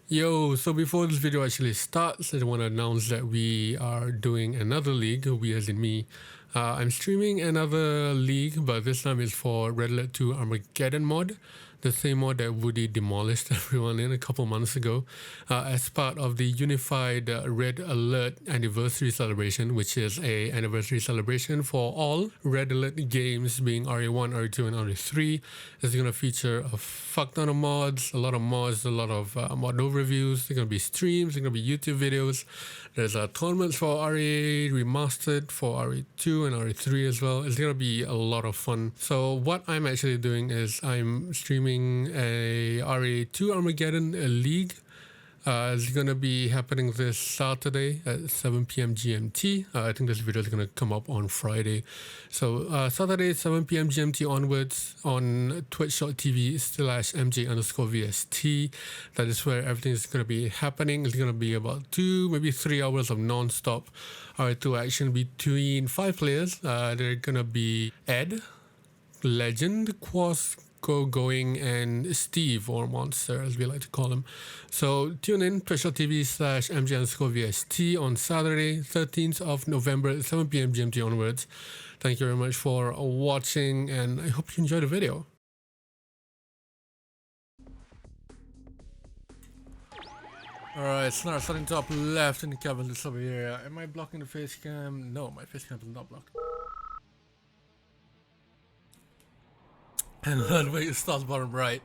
Yo, so before this video actually starts, I want to announce that we are doing another league, we as in me. I'm streaming another league, but this time it's for Red Alert 2 Armageddon mod, the same mod that Woody demolished everyone in a couple months ago, as part of the unified Red Alert anniversary celebration, which is a anniversary celebration for all Red Alert games, being RE1, RE2, and RE3. It's going to feature a fuck ton of mods, a lot of mod overviews. There's going to be streams, there's going to be YouTube videos. There's tournaments for RE remastered, for RE2 and RE3 as well. It's going to be a lot of fun. So what I'm actually doing is I'm streaming a RE2 Armageddon League. It's going to be happening this Saturday at 7 p.m. GMT. I think this video is going to come up on Friday. So Saturday, 7 p.m. GMT onwards on twitch.tv/MJ_VST. That is where everything is going to be happening. It's going to be about 2, maybe 3 hours of non-stop R2 action between 5 players. They're going to be Ed, Legend, Kwos, Going, and Steve, or Monster as we like to call him. So tune in twitch.tv/MJ_VST on Saturday 13th of November 7 p.m. GMT onwards. Thank you very much for watching, and I hope you enjoy the video. Alright, Snark starting top left in the cabin list over here. Am I blocking the face cam? No, my face cam is not blocked. And that way it starts bottom right.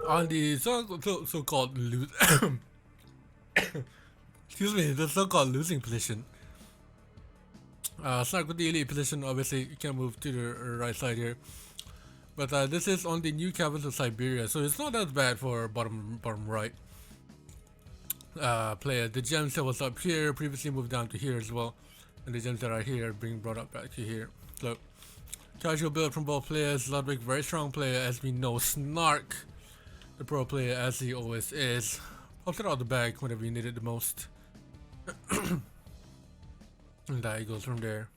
On the so-called excuse me, the so-called losing position. Snark with the elite position, obviously you can move to the right side here. But this is on the new cabins of Siberia, so it's not that bad for bottom right player. The gems that was up here previously moved down to here as well, and the gems that are here being brought up back to here. So casual build from both players. Ludwig, very strong player as we know. Snark, the pro player as he always is. Pops it out of the bag whenever you need it the most. And there he goes from there.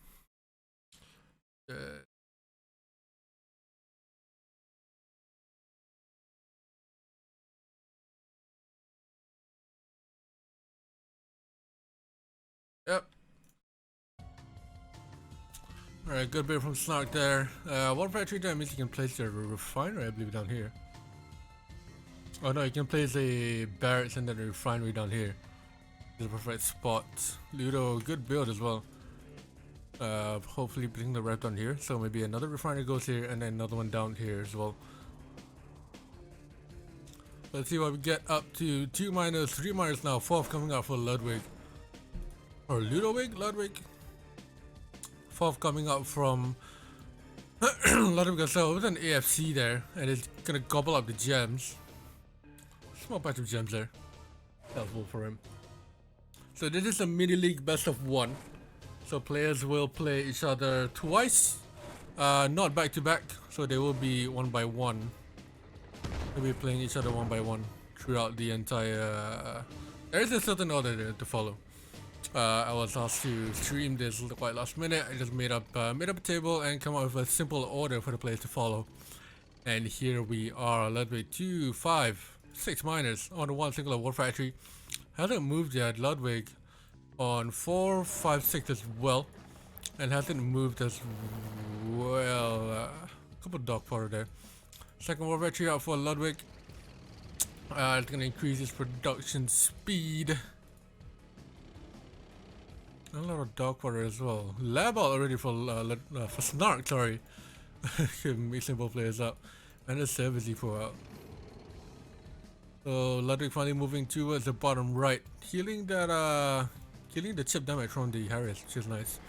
Yep. Alright, good bit from Snark there. One factory there means you can place your refinery, I believe, down here. Oh no, you can place a barracks and then a refinery down here. It's a perfect spot. Ludo, good build as well. Hopefully bring the rep down here. So maybe another refinery goes here and then another one down here as well. Let's see what we get up to. 2 miners, 3 miners now. 4th coming out for Ludwig. Or Ludwig? Ludwig? 4th coming up from Ludwig as well with an AFC there, and it's gonna gobble up the gems. Small patch of gems there. Helpful for him. So this is a mini league best of 1. So players will play each other twice, not back to back. So they will be 1 by 1. They'll be playing each other 1 by 1 throughout the entire. There is a certain order there to follow. I was asked to stream this quite last minute. I just made up a table and come up with a simple order for the players to follow. And here we are. Ludwig 2, 5, 6 miners on the one singular war factory. Hasn't moved yet. Ludwig on 4, 5, 6 as well, and hasn't moved as well. A couple dog fodder there. Second war factory out for Ludwig. It's gonna increase his production speed. A lot of dog fodder as well. Lab out already for Snark, sorry. Mixing both players up. And a service eco out. So Ludwig finally moving towards the bottom right. Healing the chip damage from the Harris, which is nice.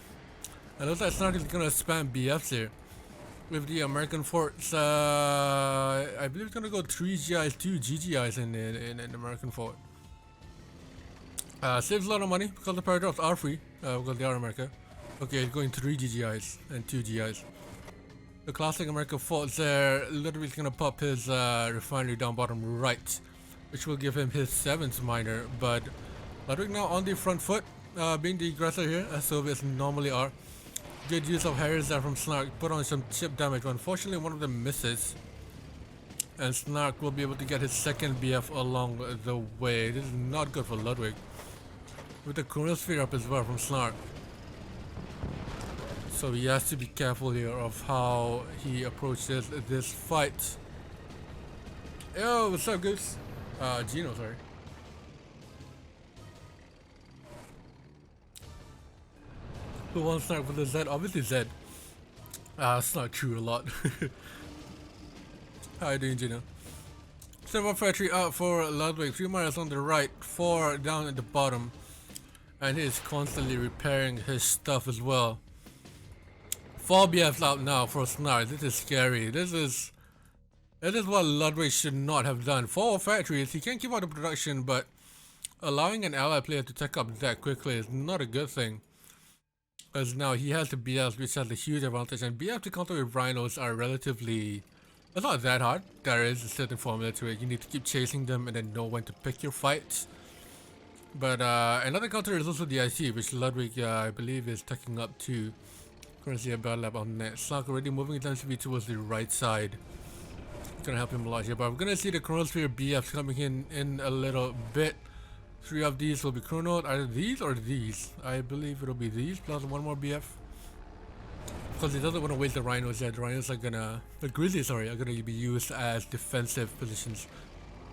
And looks like Snark is gonna spam BFs here. With the American forts, I believe it's gonna go 3 GIs, 2 GGIs in American fort. Saves a lot of money because the paradox are free, because they are America. Okay, it's going 3 GGIs and 2 GIs. The classic American forts there. Ludwig's gonna pop his refinery down bottom right, which will give him his 7th miner. But Ludwig now on the front foot, being the aggressor here, as Soviets normally are. Good use of Harris there from Snark, put on some chip damage, but unfortunately one of them misses. and Snark will be able to get his second BF along the way. This is not good for Ludwig. With the Chronosphere up as well from Snark. So he has to be careful here of how he approaches this fight. Yo, what's up, Goose? Gino, sorry. Who wants Snark for the Z? Obviously Zed. It's not true a lot. How you doing, Gino? Server factory out for Ludwig. 3 miners on the right, 4 down at the bottom. And he's constantly repairing his stuff as well. 4 BFs out now for Snark. This is scary. This is what Ludwig should not have done. 4 factories. He can keep out the production, but allowing an ally player to take up that quickly is not a good thing. Because now he has the BFs, which has a huge advantage. And BF to counter with rhinos are relatively... It's not that hard. There is a certain formula to it. You need to keep chasing them and then know when to pick your fights. But another counter is also the IC, which Ludwig, I believe, is taking up to. Currently a battle lab on net. Snark already moving his MCV towards the right side. It's gonna help him a lot here, but we're gonna see the Chronosphere BFs coming in a little bit. 3 of these will be chronoed. Either these or these. I believe it'll be these plus 1 more BF. Because he doesn't want to waste the rhinos yet. The rhinos are gonna... The grizzlies, sorry, are gonna be used as defensive positions.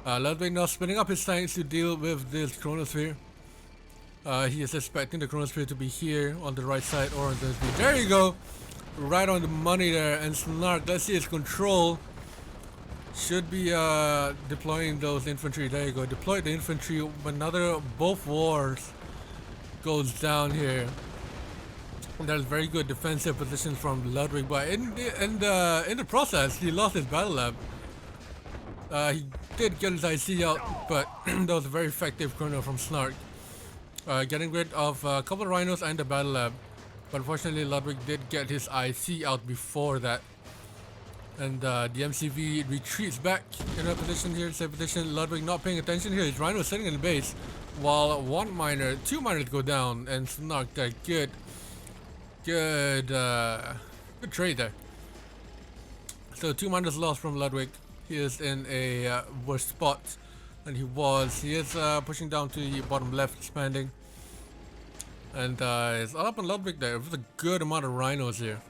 Ludwig now spinning up his tanks to deal with this Chronosphere. He is expecting the Chronosphere to be here on the right side or on the... There you go! Right on the money there. And Snark, let's see his control. Should be deploying those infantry. There you go. Deploy the infantry. Another... Both wars goes down here. There's very good defensive positions from Ludwig, but in the process, he lost his battle lab. He did get his IC out, but that was a very effective chrono from Snark. Getting rid of a couple of rhinos and the battle lab. But unfortunately, Ludwig did get his IC out before that. And the MCV retreats back in a position here, safe position. Ludwig not paying attention here. His rhino sitting in the base, while 2 miners go down, and Snark that good trade there. So 2 miners lost from Ludwig. He is in a worse spot than he was. He is pushing down to the bottom left, expanding. And it's all up on Ludwig there with a good amount of rhinos here.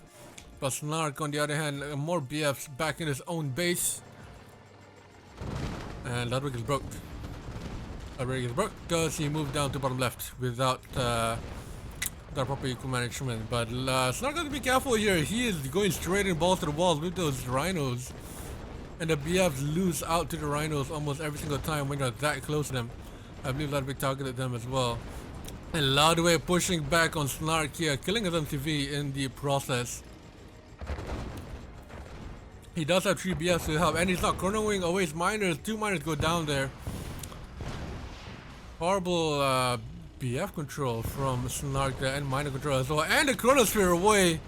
But Snark, on the other hand, more BFs back in his own base. And Ludwig is broke. Ludwig is broke because he moved down to bottom left without proper equal management. But Snark has to be careful here. He is going straight in balls to the walls with those rhinos. And the BFs lose out to the rhinos almost every single time when you're that close to them. I believe Ludwig targeted them as well. And Ludwig pushing back on Snark here, killing his MTV in the process. He does have 3 BFs to help, and he's not chronoing away his miners. 2 miners go down there. Horrible BF control from Snark there, and miner control as well. And the Chronosphere away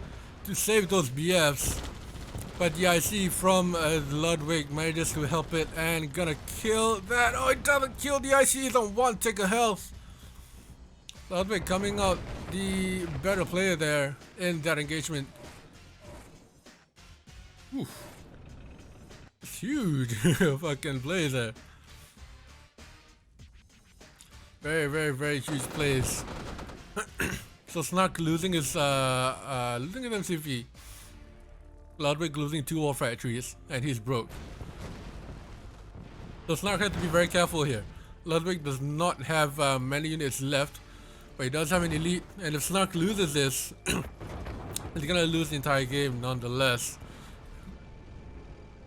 to save those BFs. But the IC from Ludwig manages to help it and gonna kill that. Oh, it doesn't kill the IC. He's on 1 tick of health. Ludwig coming out the better player there in that engagement. Oof. It's huge fucking plays there. Very huge plays. So Snark losing his MCV. Ludwig losing 2 war factories, and he's broke. So Snark has to be very careful here. Ludwig does not have many units left, but he does have an elite, and if Snark loses this, he's gonna lose the entire game nonetheless.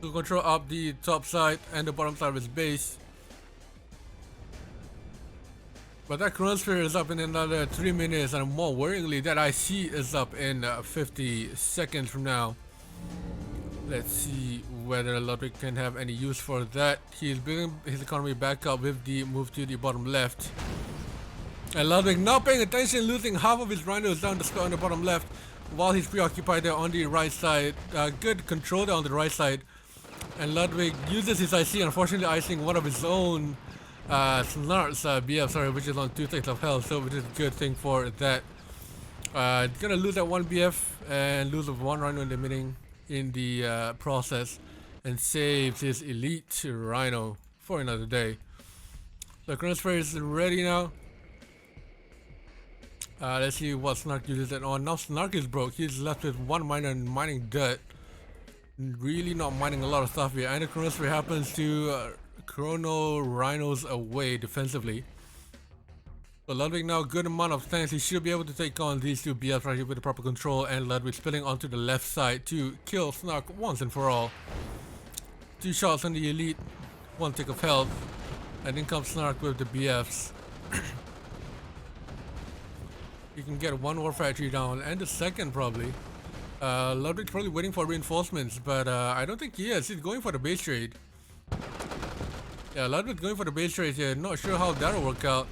To control up the top side and the bottom side of his base. But that Chronosphere is up in another 3 minutes, and more worryingly, that IC is up in 50 seconds from now. Let's see whether Ludwig can have any use for that. He's building his economy back up with the move to the bottom left. And Ludwig not paying attention, losing half of his rhinos down the square on the bottom left, while he's preoccupied there on the right side. Good control there on the right side. And Ludwig uses his IC, unfortunately icing one of his own Snark's BF, sorry, which is on 2 ticks of health, so which is a good thing for that. Gonna lose that 1 BF and lose 1 rhino in the process. and saves his elite Rhino for another day. The Chronosphere is ready now. Let's see what Snark uses it on. Now Snark is broke. He's left with one miner and mining dirt. Really not mining a lot of stuff here. And the Chronosphere happens to chrono Rhinos away defensively. So Ludwig now good amount of tanks. He should be able to take on these two BFs right here with the proper control, and Ludwig spilling onto the left side to kill Snark once and for all. 2 shots on the elite, 1 tick of health, and in comes Snark with the BFs. You can get 1 war factory down and the second probably. Ludwig's probably waiting for reinforcements, but I don't think he is. He's going for the base trade. Yeah, Ludwig's going for the base trade here. Not sure how that'll work out.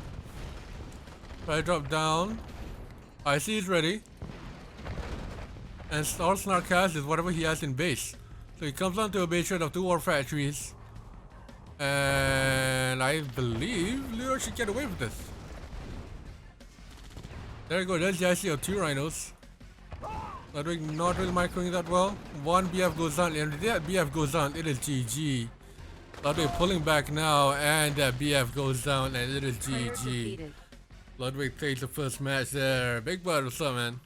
Try to drop down. I see he's ready. And all Snark has is whatever he has in base. So he comes down to a base trade of 2 war factories. And I believe Leo should get away with this. There you go, there's the IC of 2 Rhinos. Ludwig not really microing that well. 1 BF goes down, and if that BF goes down, it is GG. Ludwig pulling back now, and that BF goes down, and it is GG. Ludwig takes the first match there. Big Bud, what's up, man?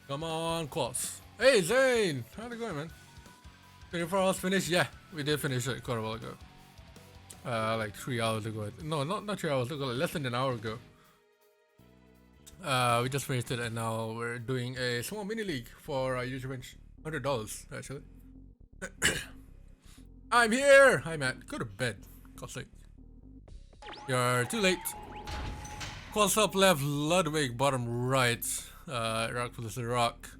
Come on, Kwos. Hey, Zane! How's it going, man? 24 hours finished? Yeah, we did finish it quite a while ago. Like 3 hours ago. No, not 3 hours ago, like less than an hour ago. We just finished it, and now we're doing a small mini league for our user bench. $100, actually. I'm here! Hi, Matt. Go to bed. God's sake. You're too late. Kwos up left, Ludwig bottom right. Rock versus Rock.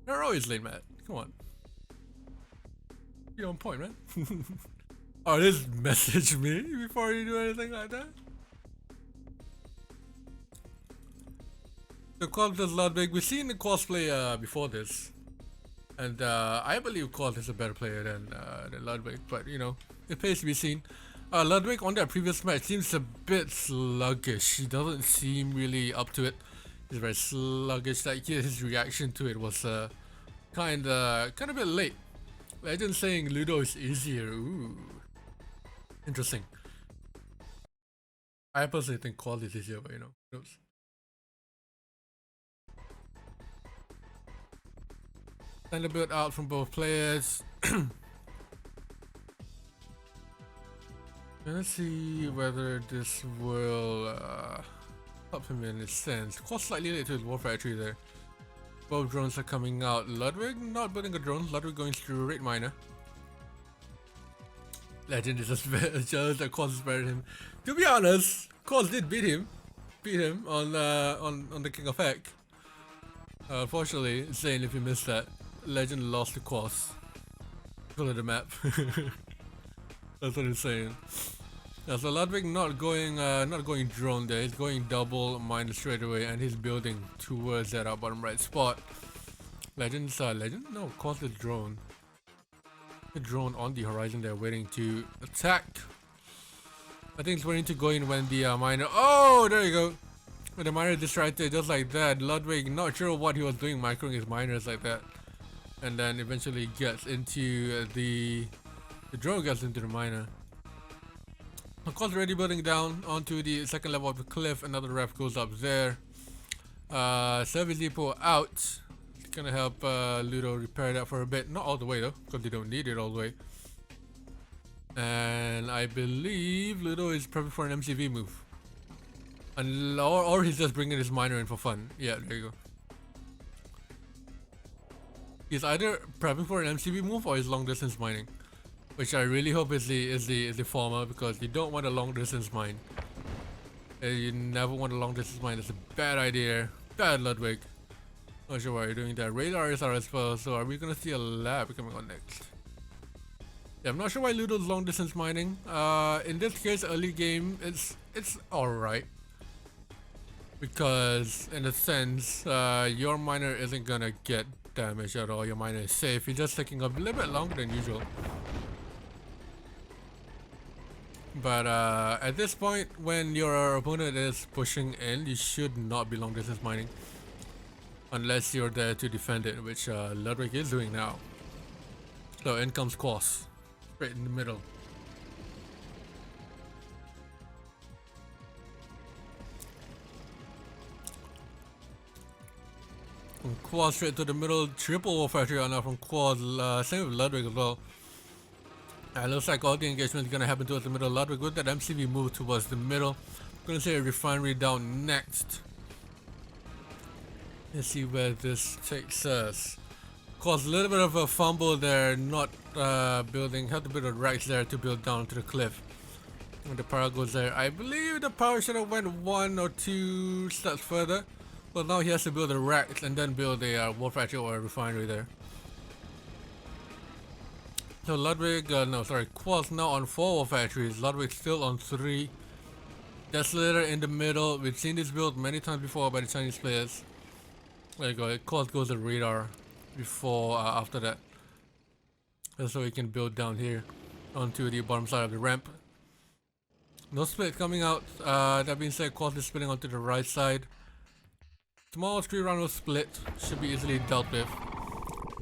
You're always late, Matt. Come on. You're on point, man. Oh, just message me before you do anything like that. The Kwos versus Ludwig. We've seen the Kwos play before this, and I believe Kwos is a better player than Ludwig. But you know, it pays to be seen. Ludwig on that previous match seems a bit sluggish. He doesn't seem really up to it. He's very sluggish. Like his reaction to it was kind of a bit late. Legend saying Ludo is easier. Ooh, interesting. I personally think Kwos is easier, but you know, who knows? Send a build out from both players. Let's see whether this will help him in his sense. Kwos slightly late to his war factory there. Both drones are coming out. Ludwig not building a drone. Ludwig going through Raid Miner. Legend is just jealous that Kwos spared him. To be honest, Kwos did beat him on the King of Heck. Unfortunately, Zane, if you missed that, Legend lost to Kwos. Color the map. That's what he's saying. Yeah, so Ludwig not going drone there. He's going double miner straight away, and he's building towards that bottom right spot. Legend? No, Kwos is drone. The drone on the horizon there, waiting to attack. I think it's waiting to go in when the miner. Oh, there you go. When the miner distracted just like that. Ludwig not sure what he was doing, microing his miners like that, and then eventually gets into the drone gets into the miner. Of course, already building down onto the second level of the cliff. Another ref goes up there. Service depot out. It's gonna help Ludo repair that for a bit. Not all the way though, because they don't need it all the way. And I believe Ludo is prepping for an MCV move. And or he's just bringing his miner in for fun. Yeah, there you go. He's either prepping for an MCV move or he's long distance mining. Which I really hope is the former, because you don't want a long distance mine. You never want a long distance mine. It's a bad idea. Bad, Ludwig. Not sure why you're doing that. Radar is as well. So are we gonna see a lab coming on next? Yeah, I'm not sure why Ludo's long distance mining. In this case, early game, it's alright. Because in a sense, your miner isn't gonna get damaged at all. Your miner is safe. You're just taking a little bit longer than usual. But at this point, when your opponent is pushing in, you should not be long distance mining. Unless you're there to defend it, which Ludwig is doing now. So in comes Kwos, right in the middle. From Kwos straight to the middle, triple war factory on now from Kwos, same with Ludwig as well. It looks like all the engagement is gonna happen towards the middle. Ludwig with that MCV move towards the middle. Gonna say a refinery down next. Let's see where this takes us. Caused a little bit of a fumble there, not building, had to build a racks there to build down to the cliff. When the power goes there, I believe the power should have went 1 or 2 steps further. But now he has to build a racks and then build a war factory or a refinery there. So Ludwig, Kwos now on 4 war factories, Ludwig still on 3. Desolator in the middle, we've seen this build many times before by the Chinese players. There you go, Kwos goes to radar before, after that. And so he can build down here onto the bottom side of the ramp. No split coming out, that being said, Kwos is splitting onto the right side. Small 3-round split should be easily dealt with.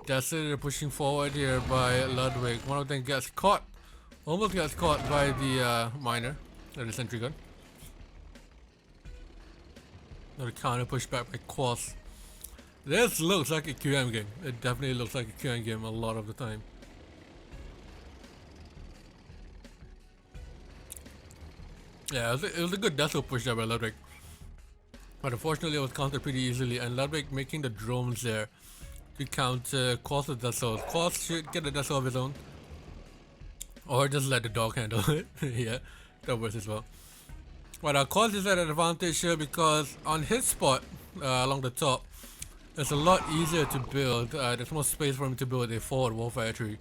Desolator pushing forward here by Ludwig. One of them gets caught, almost gets caught by the miner, or the sentry gun. Another counter push back by Kwos. This looks like a QM game. It definitely looks like a QM game a lot of the time. Yeah, it was a good Deso push there by Ludwig. But unfortunately it was countered pretty easily, and Ludwig making the drones there to counter Kwos' Deso. Kwos should get a Deso of his own. Or just let the dog handle it. Yeah, that works as well. But Kwos is at an advantage here because on his spot, along the top, it's a lot easier to build. There's more space for him to build a forward war factory.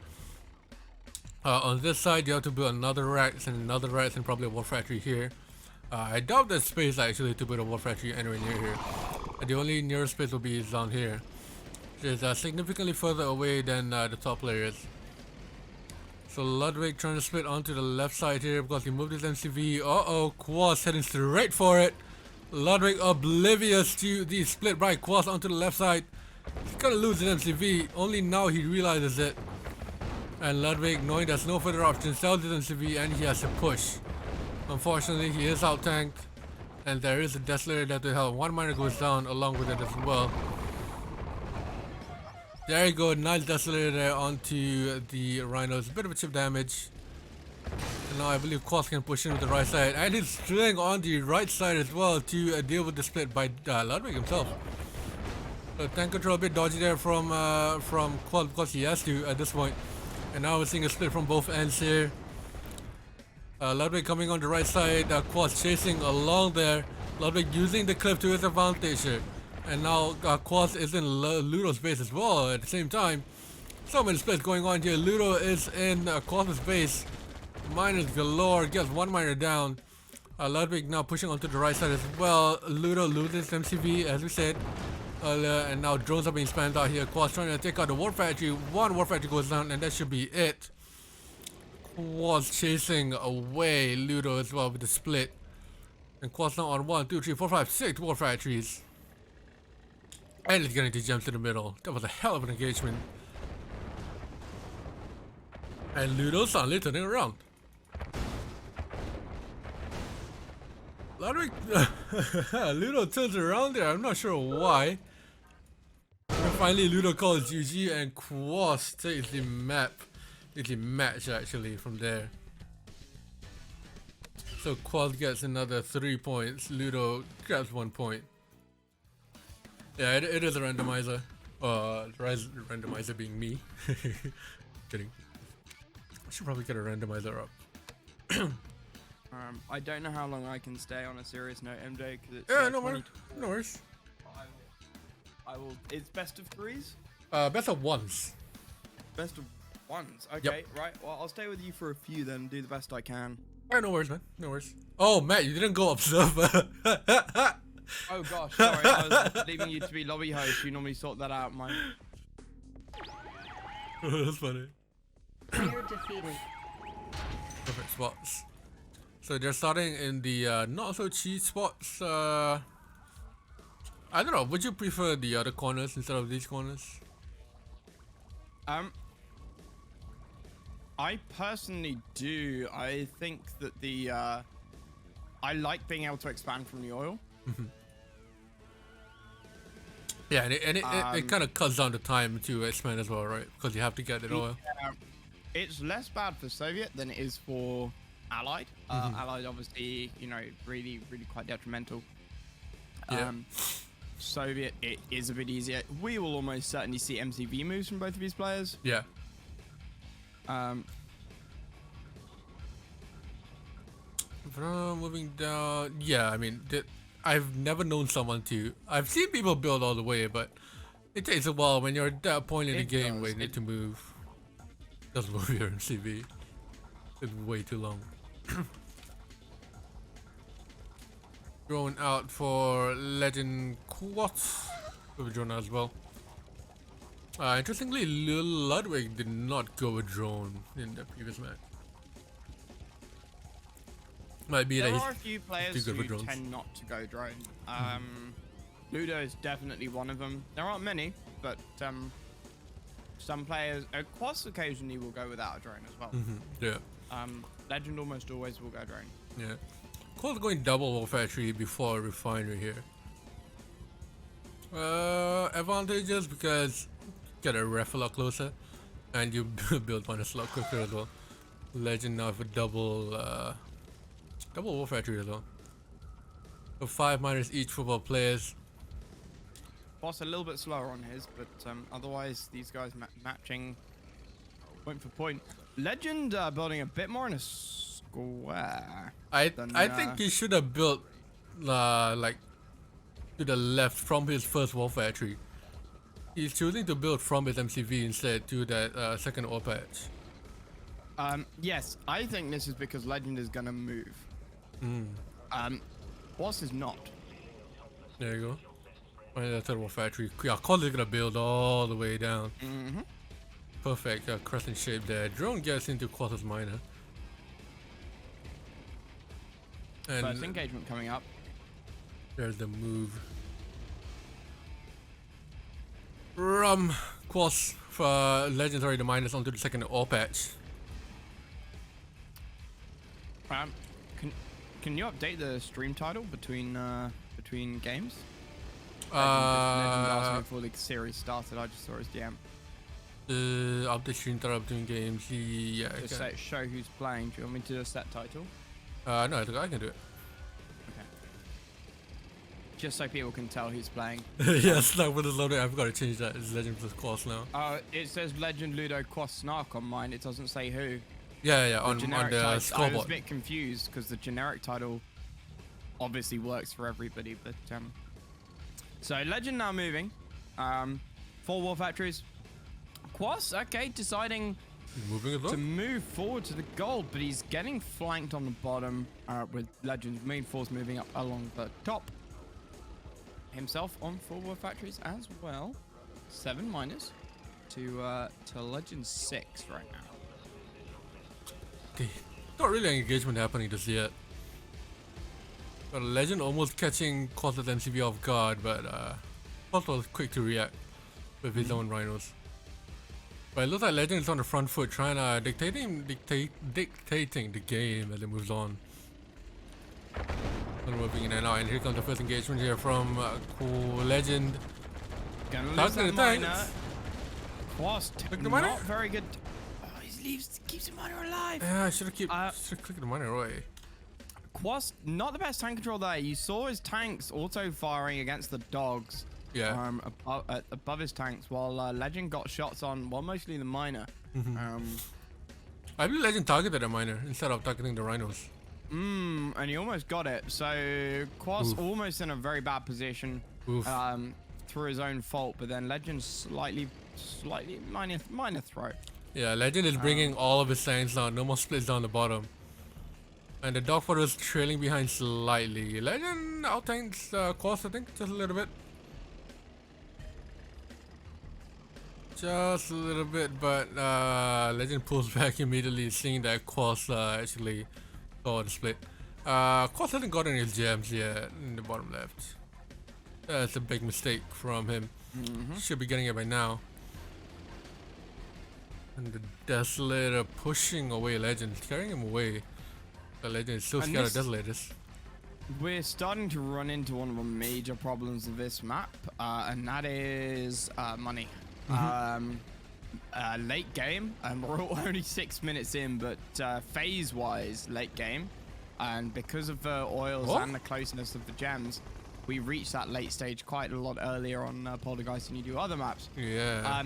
On this side, you have to build another racks and probably a war factory here. I doubt there's space actually to build a war factory anywhere near here. The only nearest space will be down here, which is significantly further away than the top player is. So Ludwig trying to split onto the left side here because he moved his MCV. Uh-oh, Kwos heading straight for it. Ludwig oblivious to the split by Kwos onto the left side. He's gonna lose his MCV. Only now he realizes it. And Ludwig, knowing there's no further option, sells his MCV and he has to push. Unfortunately, he is out tanked. And there is a Desolator there to help. One miner goes down along with it as well. There you go, nice Desolator there onto the Rhinos. A bit of a chip damage. And now I believe Kwos can push in with the right side. And he's drilling on the right side as well to deal with the split by Ludwig himself. So tank control a bit dodgy there from Kwos because he has to at this point. And now we're seeing a split from both ends here. Ludwig coming on the right side, Kwos chasing along there. Ludwig using the cliff to his advantage here. And now Kwos is in Ludo's base as well at the same time. So many splits going on here. Ludo is in Kwos' base. Miners galore, gets one miner down. Ludwig now pushing onto the right side as well. Ludo loses MCV as we said earlier, and now drones are being spammed out here. Kwos trying to take out the war factory. One war factory goes down and that should be it. Kwos chasing away Ludo as well with the split. And Kwos now on 1, 2, 3, 4, 5, 6 war factories. And he's getting the gems to the middle. That was a hell of an engagement. And Ludo suddenly turning around. Ludwig, Ludo turns around there. I'm not sure why. And finally, Ludo calls GG and Kwos takes the map. It's the match actually from there. So Kwos gets another 3 points. Ludo grabs 1 point. Yeah, it is a randomizer. Randomizer being me. Kidding. I should probably get a randomizer up. I don't know how long I can stay on a serious note, MJ, because it's yeah, no worries. I will. It's best of threes. Best of ones. Best of ones. Okay, yep. Right. Well, I'll stay with you for a few then. Do the best I can. Alright, no worries, man. No worries. Oh, Matt, you didn't go observer. Oh gosh, sorry. I was leaving you to be lobby host. You normally sort that out, mine. That's funny. Player defeated. Perfect spots. So they're starting in the not so cheap spots. I don't know. Would you prefer the other corners instead of these corners? I personally do. I think that I like being able to expand from the oil. Yeah, and it kind of cuts down the time to expand as well, right? Because you have to get it oil. Yeah, it's less bad for Soviet than it is for Allied. Allied, obviously, you know, really quite detrimental. Yeah. Soviet, it is a bit easier. We will almost certainly see MCV moves from both of these players. Yeah. Moving down, yeah, I mean, I've never known someone to. I've seen people build all the way, but it takes a while when you're at that point in the game where you need to move. Doesn't move your MCV. It's way too long. Drone out for Legend Kwos. With a drone as well. Interestingly, Ludwig did not go with drone in the previous match. Might be there that are a few players who tend not to go drone. Ludo is definitely one of them. There aren't many, but some players, Kwos occasionally will go without a drone as well. Yeah. Legend almost always will go drone. Yeah. Kwos going double wall factory before refinery here. Advantages because you get a ref a lot closer, and you build one a lot quicker as well. Legend now for double wall factory as well. So 5 miners each for both players. Boss a little bit slower on his, but otherwise these guys matching point for point. Legend building a bit more in a square. I think he should have built like to the left from his first wall factory. He's choosing to build from his MCV instead to that second ore patch. Yes, I think this is because Legend is gonna move. Boss is not. There you go. Right, third wall factory. Yeah, Kwos is gonna build all the way down. Perfect crescent shape there. Drone gets into Kwos' miner. And First engagement coming up. There's the move. From Kwos for Legendary the miners onto the second ore patch. Can you update the stream title between games? Legend asked me before the series started. I just saw his DM. Update stream title between games. Yeah. Just say show who's playing. Do you want me to set title? No, I can do it. Okay. Just so people can tell who's playing. Yeah, Snark with the loading. I've got to change that. It's Legend plus Kwos now. It says Legend Ludo Kwos Snark on mine. It doesn't say who. Yeah, on the scoreboard. I was a bit confused because the generic title obviously works for everybody, but so Legend now moving. 4 war factories. Kwos, okay, deciding to move forward to the gold, but he's getting flanked on the bottom with Legend's main force moving up along the top. Himself on 4 war factories as well. 7 miners to Legend 6 right now. Okay, not really an engagement happening just yet. Got a Legend almost catching Kwos' MCV off guard, but Kwos was quick to react with his own rhinos. But it looks like Legend is on the front foot, trying to dictating the game as it moves on. Moving in and out, and here comes the first engagement here from Legend. Gonna lose that miner. Kwos, not very good. Keeps the miner alive. Yeah, I should have clicked the miner away. Kwos, not the best tank control there. You saw his tanks auto firing against the dogs. Yeah. Above his tanks, while Legend got shots on, well, mostly the miner. I believe Legend targeted a miner instead of targeting the rhinos. And he almost got it. So Kwos almost in a very bad position through his own fault, but then Legend slightly minor throw. Yeah, Legend is bringing all of his tanks down. No more splits down the bottom. And the dogfighter is trailing behind slightly. Legend out-tanks Kwos, I think, just a little bit. Just a little bit, but Legend pulls back immediately, seeing that Kwos actually saw the split. Kwos hasn't got any gems yet in the bottom left. That's a big mistake from him. Should be getting it by now. And the Desolator pushing away Legend, carrying him away. The Legend is so And scared of this- Desolators. We're starting to run into one of the major problems of this map, and that is money. Late game, and we're only 6 minutes in, but phase-wise, late game, and because of the oils and the closeness of the gems, we reach that late stage quite a lot earlier on Poltergeist than you do other maps. Yeah.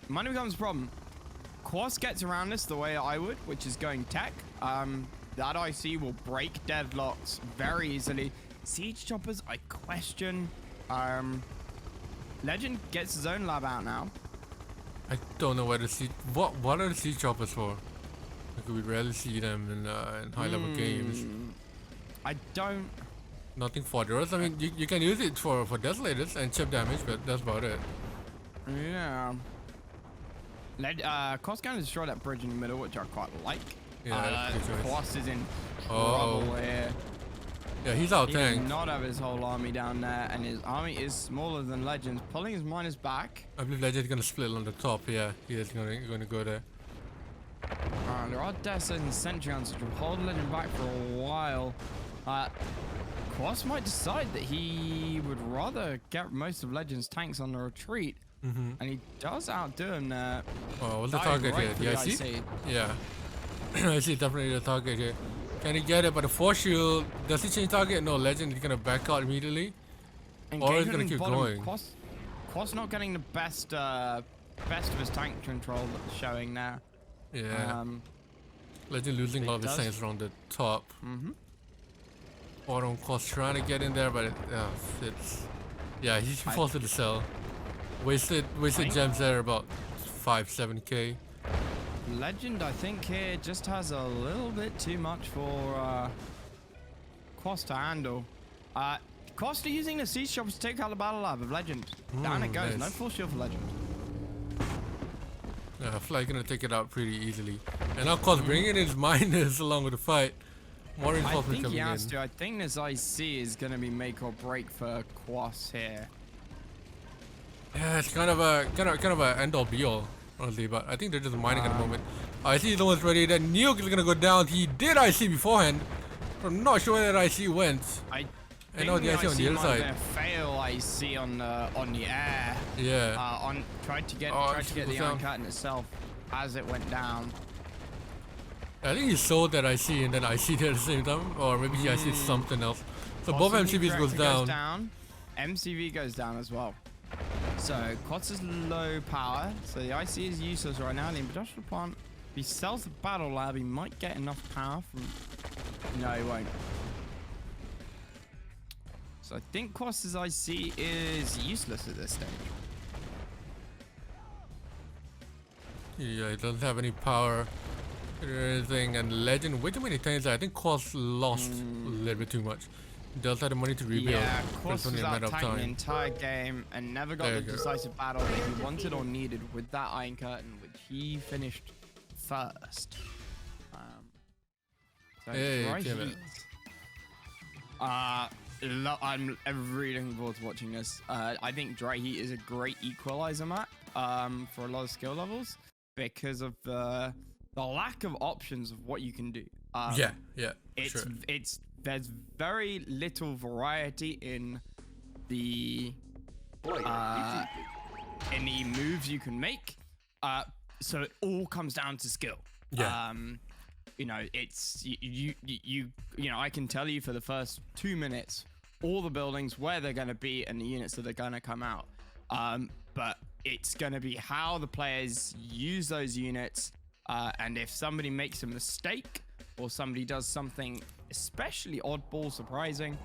Money becomes a problem. Kwos gets around this the way I would, which is going tech. That IC will break deadlocks very easily. Siege choppers, I question. Legend gets his own lab out now. I don't know where to see. What are the siege choppers for? Like, we rarely see them in high level games. I don't. Nothing for those. I mean, you can use it for Desolators and chip damage, but that's about it. Yeah. Kwos can destroy that bridge in the middle, which I quite like. Yeah, that's a good choice. Kwos is in trouble here. Yeah, he's out He does tank. not have his whole army down there, and his army is smaller than Legend's, pulling his miners back. I believe Legend's gonna split on the top. Yeah, he is gonna go there. There are Deaths and Sentryons, which will hold Legend back for a while. Kwos might decide that he would rather get most of Legend's tanks on the retreat, and he does outdo him there. Oh, what's the Diving target right here? for Yeah, the see? IC. Yeah. I see definitely the target here. Can he get it? But the force shield, does he change target? No, Legend is gonna back out immediately. Or he's gonna Engagement keep bottom. going. Kwos not getting the best of his tank control that's showing now. Yeah. Legend losing a lot of his does. tanks around the top. Autumn Kwos trying to get in there, but yeah, he falls to the cell. Wasted gems there, about 5-7k. Legend, I think, here just has a little bit too much for Kwos to handle. Kwos using the siege shops to take out the battle lab of Legend. Down it goes. Nice. No full shield for Legend. Yeah, Fly gonna take it out pretty easily. And now Kwos bringing his miners along with the fight. More I reinforcement think he coming has in. to. I think this IC is going to be make or break for Kwos here. Yeah, it's kind of a end all be all, honestly. But I think they're just mining at the moment. I see the one's ready. That nuke is gonna go down. He did IC beforehand. I'm not sure where that IC went. I And now the IC on the other side. Fail IC on the air. Yeah. Tried to get Oh, the it goes Iron down. Curtain itself as it went down. I think he sold that IC and then IC there at the same time, or maybe he IC something else. So both Possibly MCVs goes Director down. MCV goes down as well. So Kwos is low power, so the IC is useless right now. The industrial plant, if he sells the battle lab, he might get enough power from. No, he won't. So I think Kwos's IC is useless at this stage. Yeah, he doesn't have any power or anything. And Legend, way too many times. I think Kwos lost a little bit too much. He does have the money to rebuild. Yeah, but it's Kwos only was a out matter of tanking the time. entire game and never got There the you go. decisive battle that he wanted or needed with that Iron Curtain, which he finished first. So Hey, dry damn it. heat. I'm really looking forward to watching this. I think dry heat is a great equalizer map for a lot of skill levels because of the lack of options of what you can do. Yeah, for It's sure. there's very little variety in the moves you can make. So it all comes down to skill. Yeah. You know, it's you know, I can tell you for the first 2 minutes all the buildings, where they're going to be, and the units that are going to come out. But it's going to be how the players use those units, and if somebody makes a mistake or somebody does something especially oddball, surprising,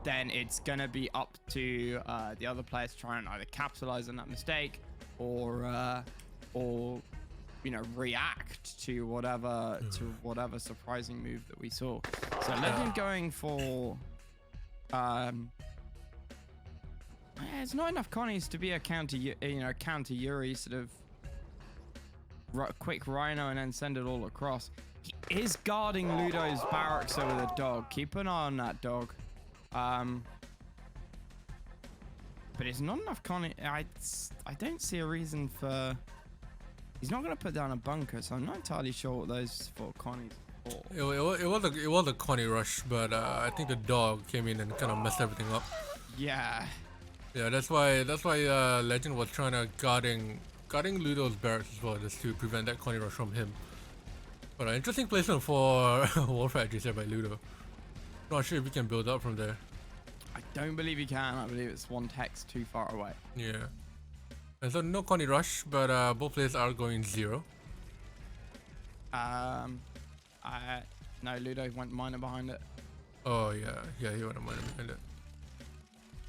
then it's going to be up to the other players to try and either capitalize on that mistake or you know, react to whatever surprising move that we saw. So Legend going for it's not enough Connies to be a counter Yuri sort of quick rhino and then send it all across. He is guarding Ludo's barracks over the dog. Keep an eye on that dog. But it's not enough Connie. I don't see a reason for He's not going to put down a bunker, so I'm not entirely sure what those for Connie's for. It was a Connie rush, but I think the dog came in and kind of messed everything up. Yeah. Yeah, that's why Legend was trying to guarding Ludo's barracks as well, just to prevent that Connie rush from him. But an interesting placement for War Factories here by Ludo. Not sure if we can build up from there. I don't believe you can. I believe it's one text too far away. Yeah. And so no Connie rush, but both players are going 0. No, Ludo went miner behind it. Oh yeah, he went a miner behind it.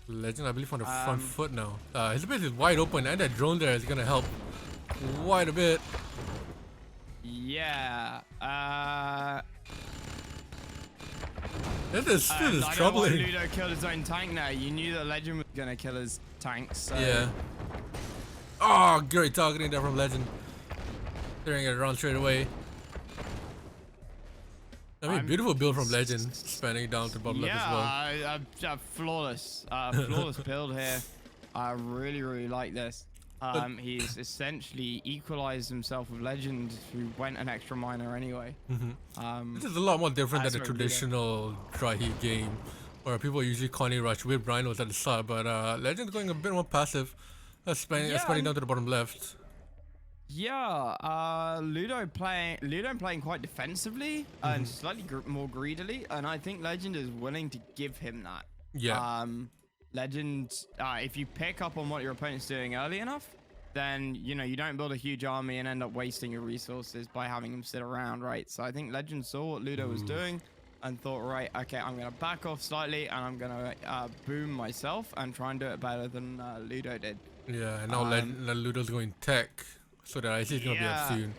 Legend, I believe, on the front foot now. His base is wide open, and that drone there is gonna help quite a bit. Yeah. This is I don't know why troubling. Ludo killed his own tank now. You knew that Legend was gonna kill his tanks. So. Yeah. Oh, great targeting there from Legend. Throwing it around straight away. I mean, beautiful build from Legend, spanning down to bottom left as well. Yeah, flawless build here. I really like this. He's essentially equalized himself with Legend, who went an extra miner anyway. This is a lot more different than the That's traditional dry heat game, where people usually Connie rush with rhinos at the start, but Legend's going a bit more passive, spanning down to the bottom left. Yeah, Ludo playing quite defensively and slightly more greedily, and I think Legend is willing to give him that. Yeah. Legend, if you pick up on what your opponent's doing early enough, then you don't build a huge army and end up wasting your resources by having him sit around, right? So I think Legend saw what Ludo was doing and thought, right, okay, I'm gonna back off slightly and I'm gonna boom myself and try and do it better than Ludo did. Yeah, and now Ludo's going tech, so that IC is gonna be up soon.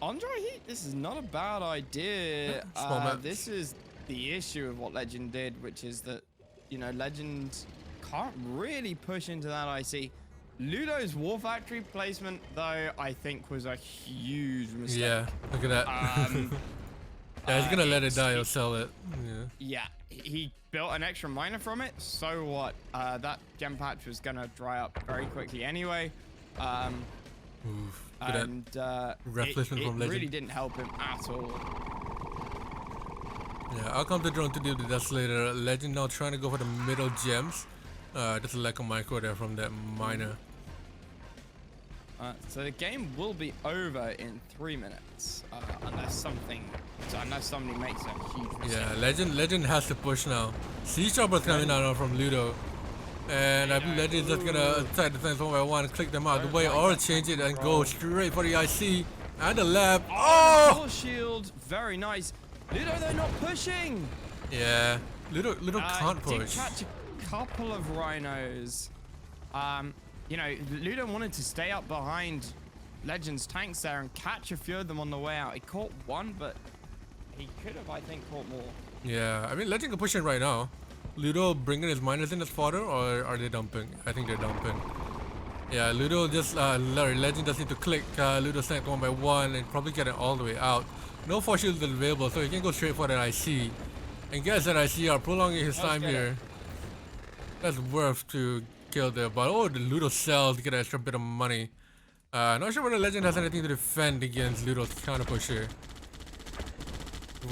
On dry heat, this is not a bad idea. Small match. This is the issue of what Legend did, which is that, Legend can't really push into that IC. Ludo's War Factory placement, though, I think was a huge mistake. Yeah, look at that. Yeah, he's gonna let it die or sell it. Yeah, he built an extra miner from it, so what? That gem patch was gonna dry up very quickly anyway. Oof, And ref placement from Legend. really didn't help him at all. Yeah, I'll come to drone to deal with this later. Legend now trying to go for the middle gems. Just a lack of micro there from that miner. So the game will be over in 3 minutes, unless somebody makes a huge mistake. Yeah, Legend has to push now. Sea Chopper's coming out now from Ludo. And I think Legend's just gonna attack the fence one by one, click them out of the way, or change it and go straight for the IC and the lab. Oh! Force shield, very nice. Ludo, they're not pushing. Yeah, Ludo can't Did push. catch a couple of rhinos. Ludo wanted to stay up behind Legend's tanks there and catch a few of them on the way out. He caught one, but he could have, I think, caught more. Yeah, I mean Legend can push it right now. Ludo bringing his miners in as fodder, or are they dumping? I think they're dumping. Yeah, Ludo just Legend just need to click Ludo snack one by one and probably get it all the way out. No force shield is available, so he can go straight for that IC. And guess that IC are prolonging his time here. That's worth to kill there, but the Ludo sells to get an extra bit of money. Not sure whether Legend has anything to defend against Ludo's counter push here.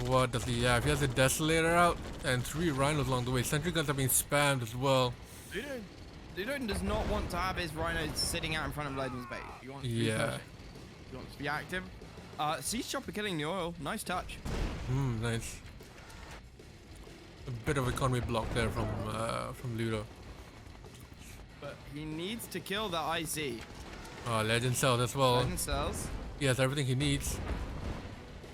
What does he have? He has a Desolator out and 3 Rhinos along the way. Sentry guns are being spammed as well. Ludo does not want to have his Rhinos sitting out in front of Legend's base. He wants to be pushing. He wants to be active. Siege Chopper killing the oil. Nice touch. Nice. A bit of economy block there from Ludo. But he needs to kill the IC. Legend sells as well. Legend sells. He has everything he needs.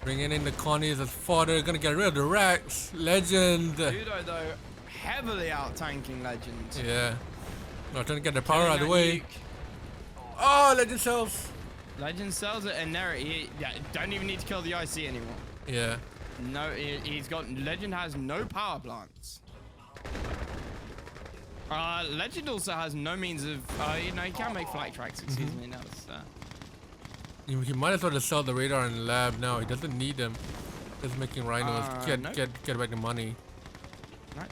Bringing in the Connies as fodder. Gonna get rid of the racks. Legend. Ludo, though, heavily out-tanking Legend. Yeah. Not trying to get the power out of the way. Oh, Legend sells. Legend sells it, and there he don't even need to kill the IC anymore. Yeah. No, he's got. Legend has no power plants. Legend also has no means of. He can't make flight tracks. Excuse me. Now He might as well just sell the radar and lab now. He doesn't need them. Just making rhinos get back the money. Right.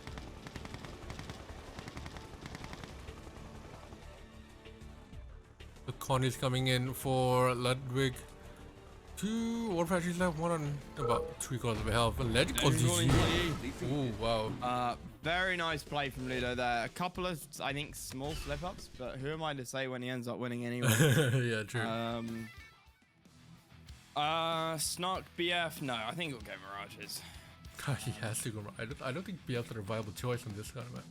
Connie's coming in for Ludwig. 2 war factories left, one on about 3/4 of a health. Legend called GG. Ooh, wow. Very nice play from Ludo there. A couple of, I think, small slip-ups, but who am I to say when he ends up winning anyway? Yeah, true. Snark BF, no, I think he'll go Mirages. He has to go. I don't think BF's a viable choice on this kind of map.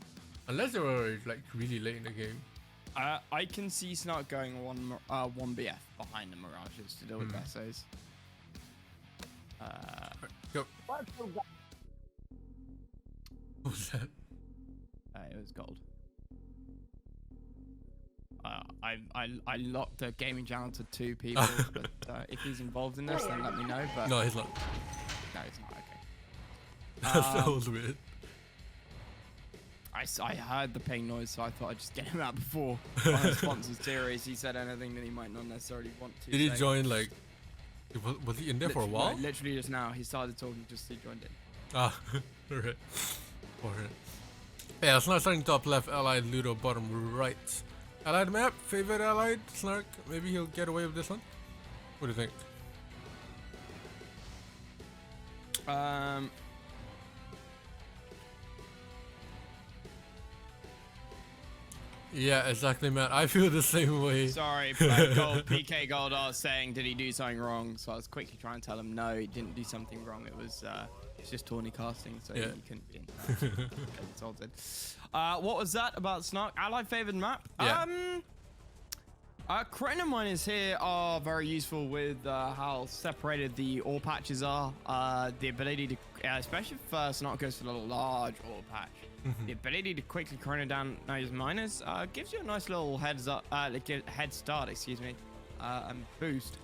Unless they were like really late in the game. I can see Snark going one BF behind the Mirages to deal with SOs. Go. What was that? It was gold. I locked the gaming channel to 2 people, but if he's involved in this, then let me know. But No, he's not. no, he's not. Okay. That was weird. I heard the ping noise, so I thought I'd just get him out before one of the sponsors series. He said anything that he might not necessarily want to. Did he say. join like? Was he in there for a while? No, literally just now. He started talking, just he joined in. Ah, alright. Alright. Yeah, Snark starting top left, Allied Ludo bottom right. Allied map, favorite Allied Snark. Maybe he'll get away with this one. What do you think? Yeah, exactly, man. I feel the same way. Sorry, PK Goldar saying, did he do something wrong? So I was quickly trying to tell him, no, he didn't do something wrong. It was it's just tourney casting, so yeah. he couldn't be insulted. What was that about Snark? Allied favored map? Yeah. Corona miners here are very useful with how separated the ore patches are. The ability to, especially if Snark goes for the large ore patch, the ability to quickly corona down those miners gives you a nice little head start, excuse me, and boost.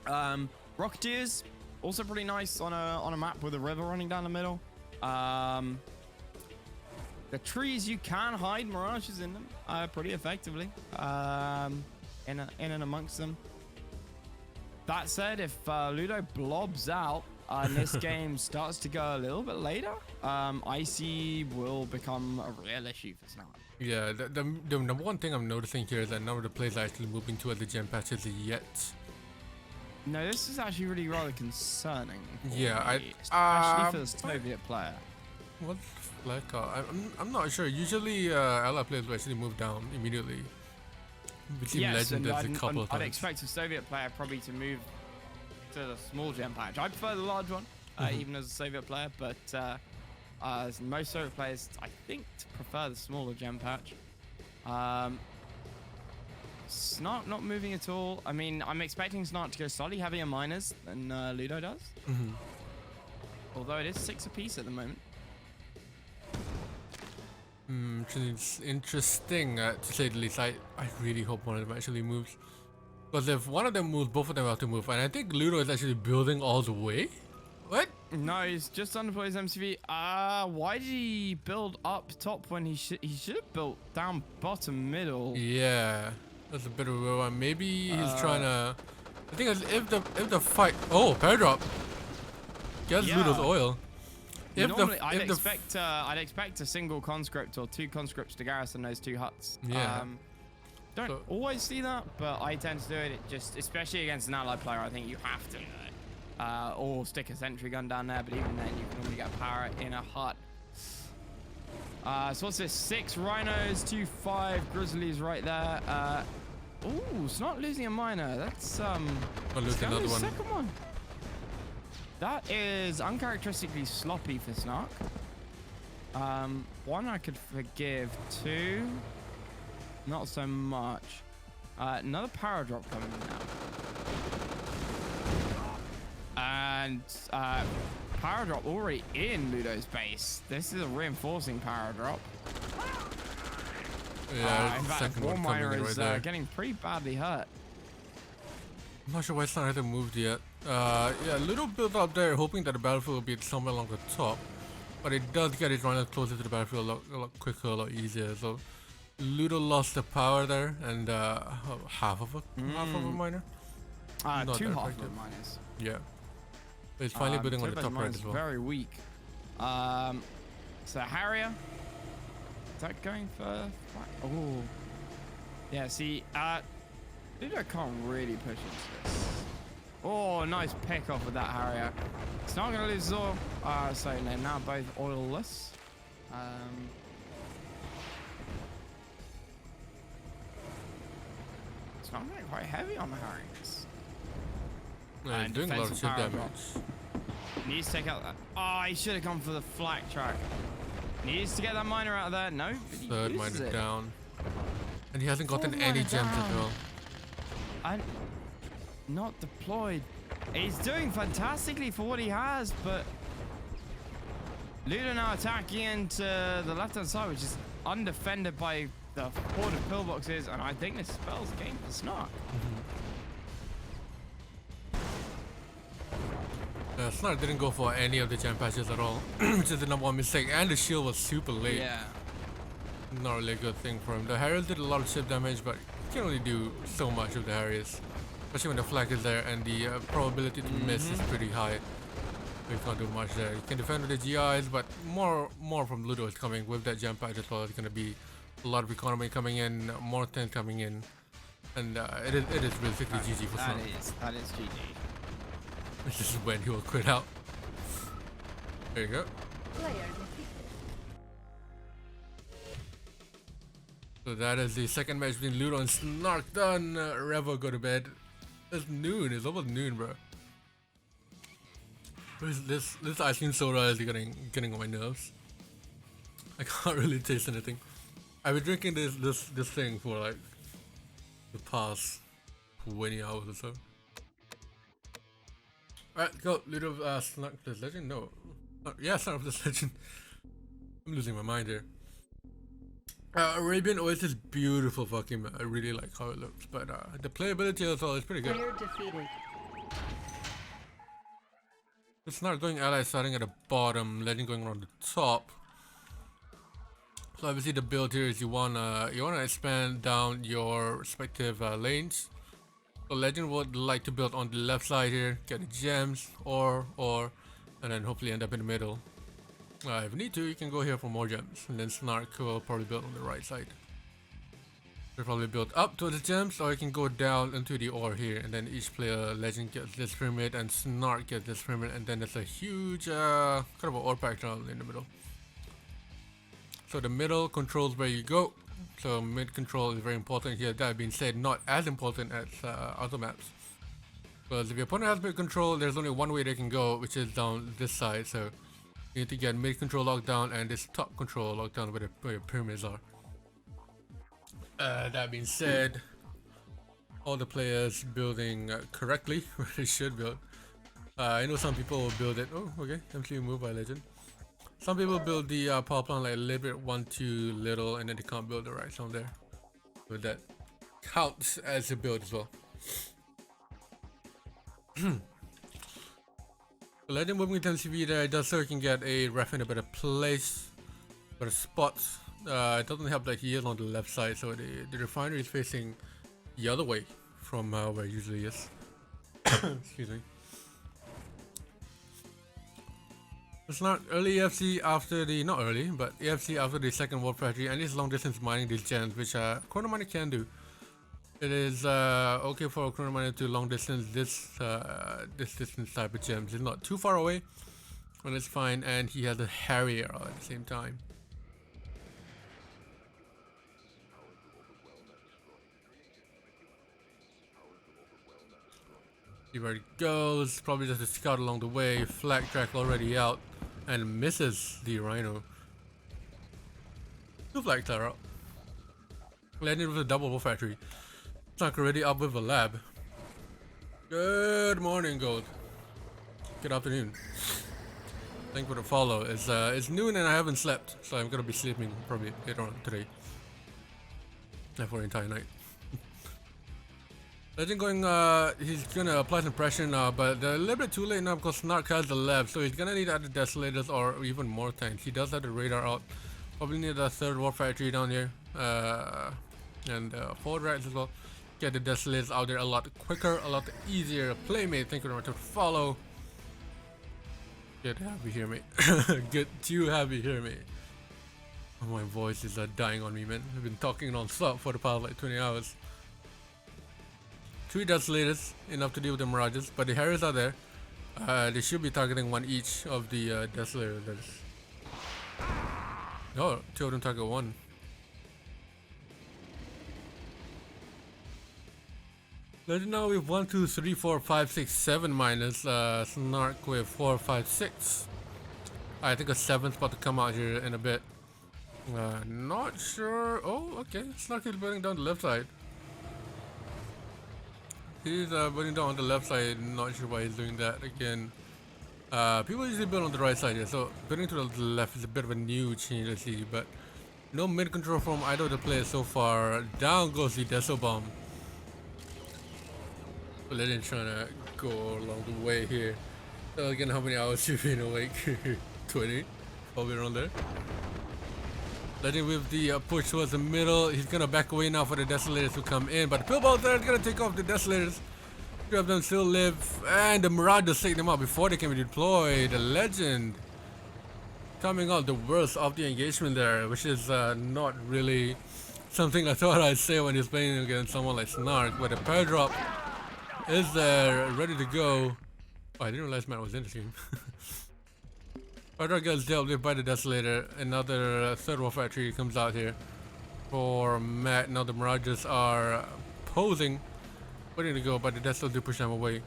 Rocketeers also pretty nice on a map with a river running down the middle. The trees, you can hide mirages in them pretty effectively, in and amongst them. That said, if Ludo blobs out and this game starts to go a little bit later, Icy will become a real issue for Snark. Yeah, the number one thing I'm noticing here is that none of the players are actually moving towards the gem patches yet. No, this is actually really rather concerning. Yeah, me, especially for the Soviet player. What flag? I'm not sure. Usually, Ally players will actually move down immediately. Yes, Legend and does a couple of times. I'd expect a Soviet player probably to move to the small gem patch. I prefer the large one, even as a Soviet player, but as most Soviet players, I think, prefer the smaller gem patch. Snark not moving at all. I mean, I'm expecting Snark to go slightly heavier miners than Ludo does. Although it is 6 apiece at the moment. It's interesting to say the least. I really hope one of them actually moves. Because if one of them moves, both of them have to move. And I think Ludo is actually building all the way. What? No, he's just undeployed his MCV. Why did he build up top when he should have built down bottom middle? Yeah, that's a bit of a weird one. Maybe he's trying to. I think if the fight. Oh, paradrap. Gets Ludo's oil. Normally, I'd expect a single conscript or 2 conscripts to garrison those 2 huts. Yeah. Don't always see that, but I tend to do it. It just, especially against an allied player, I think you have to do it. Or stick a sentry gun down there, but even then, you can only get power in a hut. So what's this? 6 rhinos, 2 5 grizzlies right there. Ooh, it's not losing a miner. That's I'll lose another one. Second one. That is uncharacteristically sloppy for Snark. 1 I could forgive. 2, not so much. Another power drop coming in now. And power drop already in Ludo's base. This is a reinforcing power drop. Yeah, in fact, second War one coming Miner in right is there. getting pretty badly hurt. I'm not sure why Snark hasn't moved yet. Yeah, Ludo built up there, hoping that the battlefield will be somewhere along the top. But it does get his runners closer to the battlefield a lot quicker, a lot easier. So Ludo lost the power there, and half of a miner. 2 half of miners. Yeah. But he's finally building on the top right as well. Very weak. So Harrier. Is that going for? Oh. Yeah. See. Ludo can't really push into this. Oh, nice pick off with that Harrier. It's not going to lose oil. So they're now both oilless. It's not getting quite heavy on the Harriers. Yeah, he's doing a lot of defensive shit power as well. damage. Needs to take out that. Oh, he should have gone for the flak track. Needs to get that miner out of there. No, but he Third loses miner it. down. And he hasn't gotten Fourth any miner gems as down. well. And not deployed. He's doing fantastically for what he has, but Ludo now attacking into the left-hand side, which is undefended by the horde of pillboxes, and I think this spells game for Snark. Snark didn't go for any of the gem patches at all, which is the number one mistake. And the shield was super late. Yeah. Not really a good thing for him. The Harriers did a lot of chip damage, but you can only do so much with the Harriers. Especially when the flag is there and the probability to miss is pretty high. You can't do much there. You can defend with the GIs, but more from Ludo is coming with that gem patch as well. It's going to be a lot of economy coming in, more 10 coming in. And it is basically GG for Snark. That is GG. This is when he will quit out. There you go. Player defeated. So that is the second match between Ludo and Snark done. Revo, go to bed. It's noon. It's almost noon, bro. This ice cream soda is getting on my nerves. I can't really taste anything. I've been drinking this thing for like the past 20 hours or so. Alright, go. Ludo, Snark plus Legend? No. Yeah, Snark plus Legend. I'm losing my mind here. Arabian Oasis, beautiful fucking map. I really like how it looks, but the playability as well is pretty good. Player defeated. It's not going ally starting at the bottom, Legend going around the top. So obviously the build here is you wanna expand down your respective lanes. So Legend would like to build on the left side here, get the gems, or and then hopefully end up in the middle. If you need to, you can go here for more gems, and then Snark will probably build on the right side. They'll probably build up to the gems, or you can go down into the ore here, and then each player, Legend gets this pyramid, and Snark gets this pyramid, and then there's a huge kind of an ore pack down in the middle. So the middle controls where you go. So mid control is very important here. That being said, not as important as other maps. Because if your opponent has mid control, there's only one way they can go, which is down this side. So you need to get mid control locked down and this top control locked down where your pyramids are. That being said, all the players building correctly where they should build. I know some people will build it. Oh, okay. MC move by Legend. Some people build the power plant like a little bit one too little, and then they can't build the right on there. But that counts as a build as well. Legend moving to MCV there does so you can get a ref in a better place, better spots. It doesn't help that he is on the left side, so the refinery is facing the other way from where it usually is. Excuse me. It's not early EFC after the, not early, but EFC after the second World Factory, and it's long distance mining these gems, which Chrono Miner can do. It is okay for a Chrono Miner to long distance this distance type of gems. It's not too far away, and it's fine, and he has a Harrier at the same time. See where it goes, probably just a scout along the way, flag track already out, and misses the Rhino. Two flags are out. Landed with a double Wolf Factory. Snark already up with a lab. Good morning, Gold. Good afternoon. Thank you for the follow. It's noon and I haven't slept, so I'm gonna be sleeping probably later on today. And for the entire night. Legend going, he's gonna apply some pressure now, but they're a little bit too late now because Snark has the lab, so he's gonna need either Desolators or even more tanks. He does have the radar out. Probably need a third War Factory down here, and forward racks as well. Get the Desolators out there a lot quicker, a lot easier. Playmate, thank you very much for the follow. Get happy here, mate. Get too happy here, mate. Oh, my voice is dying on me, man. I've been talking non-stop for the past like 20 hours. 3 Desolators, enough to deal with the Mirages, but the Harriers are there. They should be targeting one each of the Desolators. No, 2 of them target 1. Legend now with 1, 2, 3, 4, 5, 6, 7 minus. Snark with 4, 5, 6. I think a 7's about to come out here in a bit. Not sure. Oh, okay. Snark is burning down the left side. He's burning down on the left side. Not sure why he's doing that again. People usually build on the right side here, so building to the left is a bit of a new change, I see. But no mid control from either of the players so far. Down goes the Deso Bomb. Legend trying to go along the way here. So again, how many hours you've been awake? 20, probably around there. Legend with the push towards the middle. He's gonna back away now for the Desolators to come in, but the Pillbows there is gonna take off the Desolators. 3 of them still live, and the Marauders take them out before they can be deployed. The Legend coming out the worst of the engagement there, which is not really something I thought I'd say when he's playing against someone like Snark, but the pair drop is there, ready to go. Oh, I didn't realize Matt was in this game. Pair gets dealt with by the Desolator. Another third war factory comes out here for Matt. Now the Mirages are posing, ready to go, but the Desolator do push them away.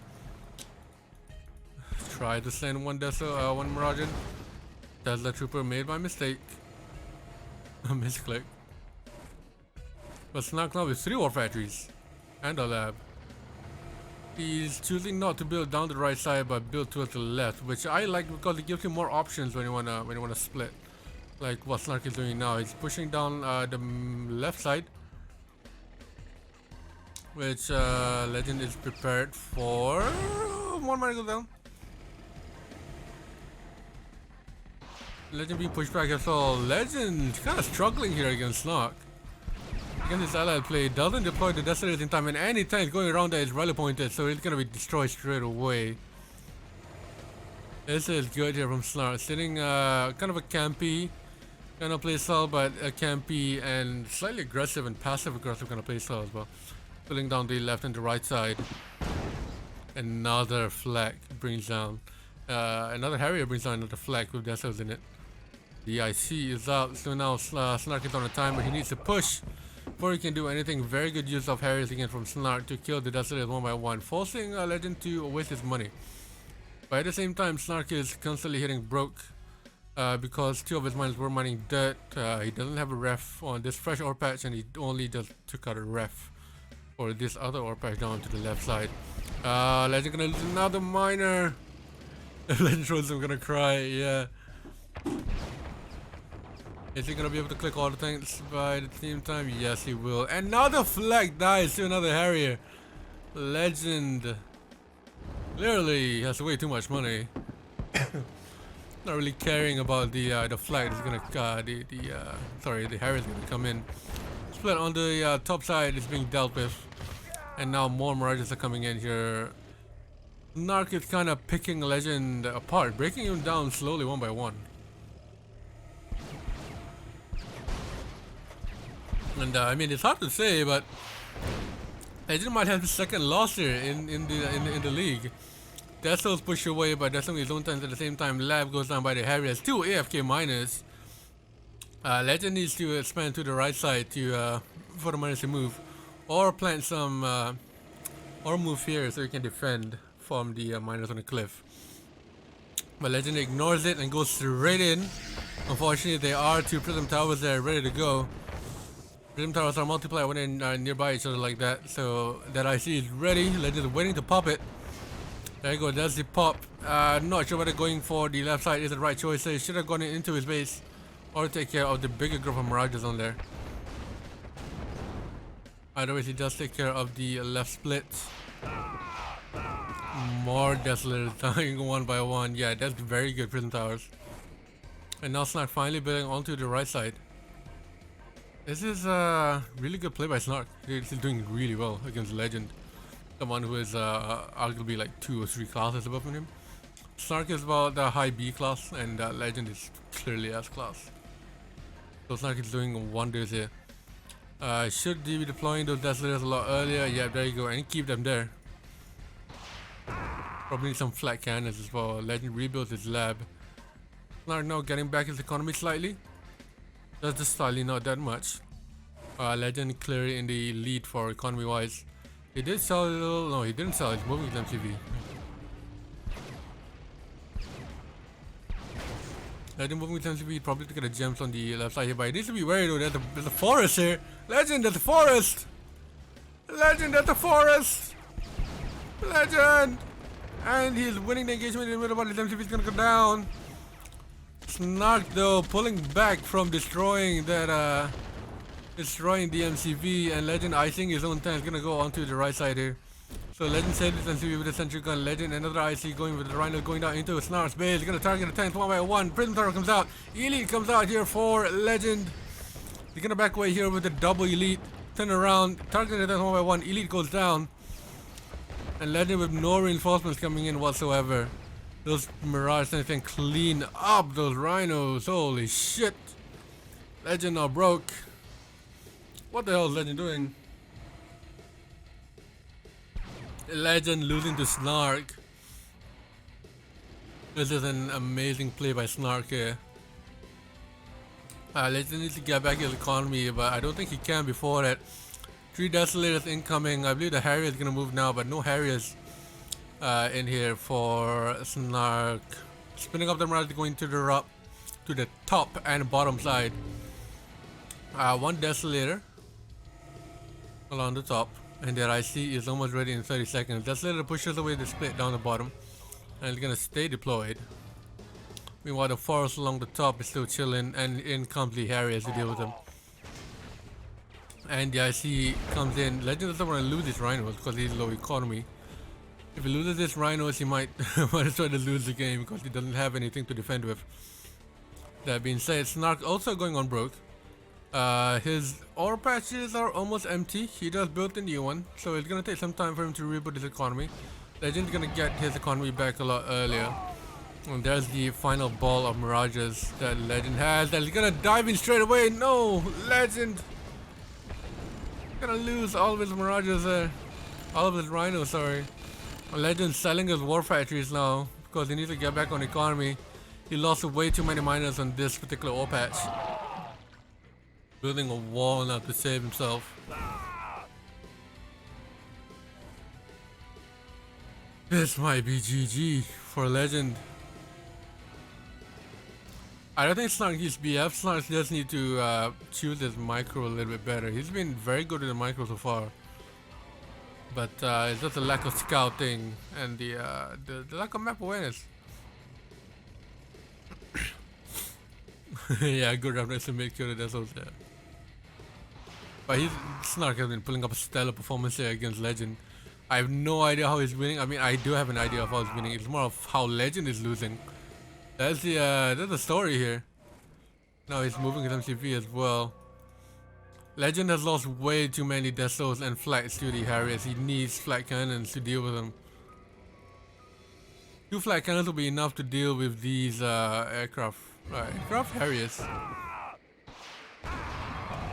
Try to send one Mirage. Tesla Trooper made by mistake. A misclick. But Snark now with 3 war factories and a lab. He's choosing not to build down the right side, but build towards the left, which I like because it gives you more options when you wanna split, like what Snark is doing now. He's pushing down the left side, which Legend is prepared for. One miner goes down. Legend being pushed back as well. Legend kind of struggling here against Snark. Against his allied play, doesn't deploy the Desolators in time, and any time going around there is rally pointed, so it's gonna be destroyed straight away. This is good here from Snark, sitting kind of a campy kind of play style, but a campy and slightly aggressive and passive aggressive kind of play style as well. Pulling down the left and the right side. Another flag brings down, another Harrier brings down another flag with Desos in it. The IC is out, so now Snark is on a timer. He needs to push before he can do anything. Very good use of Harriers again from Snark to kill the Desolators one by one, forcing Legend to waste his money. But at the same time, Snark is constantly hitting broke because 2 of his miners were mining dirt. He doesn't have a ref on this fresh ore patch, and he only just took out a ref for this other ore patch down to the left side. Legend gonna lose another miner. Legend shows him gonna cry, yeah. Is he gonna be able to click all the things by the same time? Yes, he will. Another flag dies to another Harrier. Legend clearly has way too much money. Not really caring about the flag that's gonna the Harrier's gonna come in. Split on the top side is being dealt with, and now more Mirages are coming in here. Snark is kind of picking Legend apart, breaking him down slowly one by one. And I mean, it's hard to say, but Legend might have the second loss here in the league. Deso's pushed away by Deso his own times at the same time. Lab goes down by the Harriers. 2 AFK miners. Legend needs to expand to the right side to for the miners to move, or plant some, or move here so he can defend from the miners on the cliff. But Legend ignores it and goes straight in. Unfortunately, there are 2 Prism Towers there ready to go. Prism Towers are multiplied when they're nearby each other like that, so that IC is ready. Legend is waiting to pop it. There you go, that's the pop. Not sure whether going for the left side is the right choice. So he should have gone into his base or take care of the bigger group of Mirages on there. Either way, he does take care of the left split. More Desolators dying one by one. Yeah, that's very good Prism Towers. And now Snark finally building onto the right side. This is a really good play by Snark. He's doing really well against Legend. Someone who is arguably like 2 or 3 classes above him. Snark is about the high B class, and Legend is clearly S class. So Snark is doing wonders here. Should be deploying those Desolators a lot earlier. Yeah, there you go. And keep them there. Probably need some flat cannons as well. Legend rebuilds his lab. Snark now getting back his economy slightly. Just slightly, not that much. Legend clearly in the lead for economy wise. He did sell a little. No, he didn't sell. He's moving his MCV. Legend moving his MCV probably to get the gems on the left side here, but he needs to be wary though. There's a forest here. Legend, there's a forest. Legend, there's a forest. Legend, and he's winning the engagement in the middle, but his MCV is gonna go down. Snark though pulling back from destroying that destroying the MCV, and Legend icing his own tank. Is gonna go onto the right side here. So Legend saved his MCV with the sentry gun. Legend another IC going with the Rhino going down into Snark's base. He's gonna target the tanks one by one. Prism Tower comes out. Elite comes out here for Legend. He's gonna back away here with the double Elite. Turn around, target the tanks one by one. Elite goes down. And Legend with no reinforcements coming in whatsoever. Those Mirage tanks can clean up those Rhinos. Holy shit. Legend now broke. What the hell is Legend doing? Legend losing to Snark. This is an amazing play by Snark here. Legend needs to get back his economy, but I don't think he can before that. 3 Desolators incoming. I believe the Harrier is gonna move now, but no Harriers in here for Snark. Spinning up the Mirage going to the top and bottom side. 1 Desolator along the top, and their IC is almost ready in 30 seconds. Desolator pushes away the split down the bottom, and it's gonna stay deployed. Meanwhile, the forest along the top is still chilling, and in comes the Harriers to deal with them. And the IC comes in. Legend doesn't want to lose his Rhinos because he's low economy. If he loses his Rhinos, he might try to lose the game because he doesn't have anything to defend with. That being said, Snark also going on broke. His ore patches are almost empty. He just built a new one, so it's gonna take some time for him to reboot his economy. Legend's gonna get his economy back a lot earlier. And there's the final ball of Mirages that Legend has. That he's gonna dive in straight away. No, Legend gonna lose all of his Mirages there. All of his Rhinos, sorry. Legend selling his war factories now because he needs to get back on economy. He lost way too many miners on this particular ore patch. Building a wall now to save himself. This might be GG for Legend. I don't think Snark needs BF. Snark just need to choose his micro a little bit better. He's been very good with the micro so far. But it's just a lack of scouting and the lack of map awareness. Yeah, good reference to make sure that that's also there. But Snark has been pulling up a stellar performance here against Legend. I have no idea how he's winning. I mean, I do have an idea of how he's winning. It's more of how Legend is losing. That's the story here. Now he's moving his MCV as well. Legend has lost way too many Desos and flags to the Harriers. He needs flag cannons to deal with them. 2 flag cannons will be enough to deal with these aircraft. Aircraft Harriers.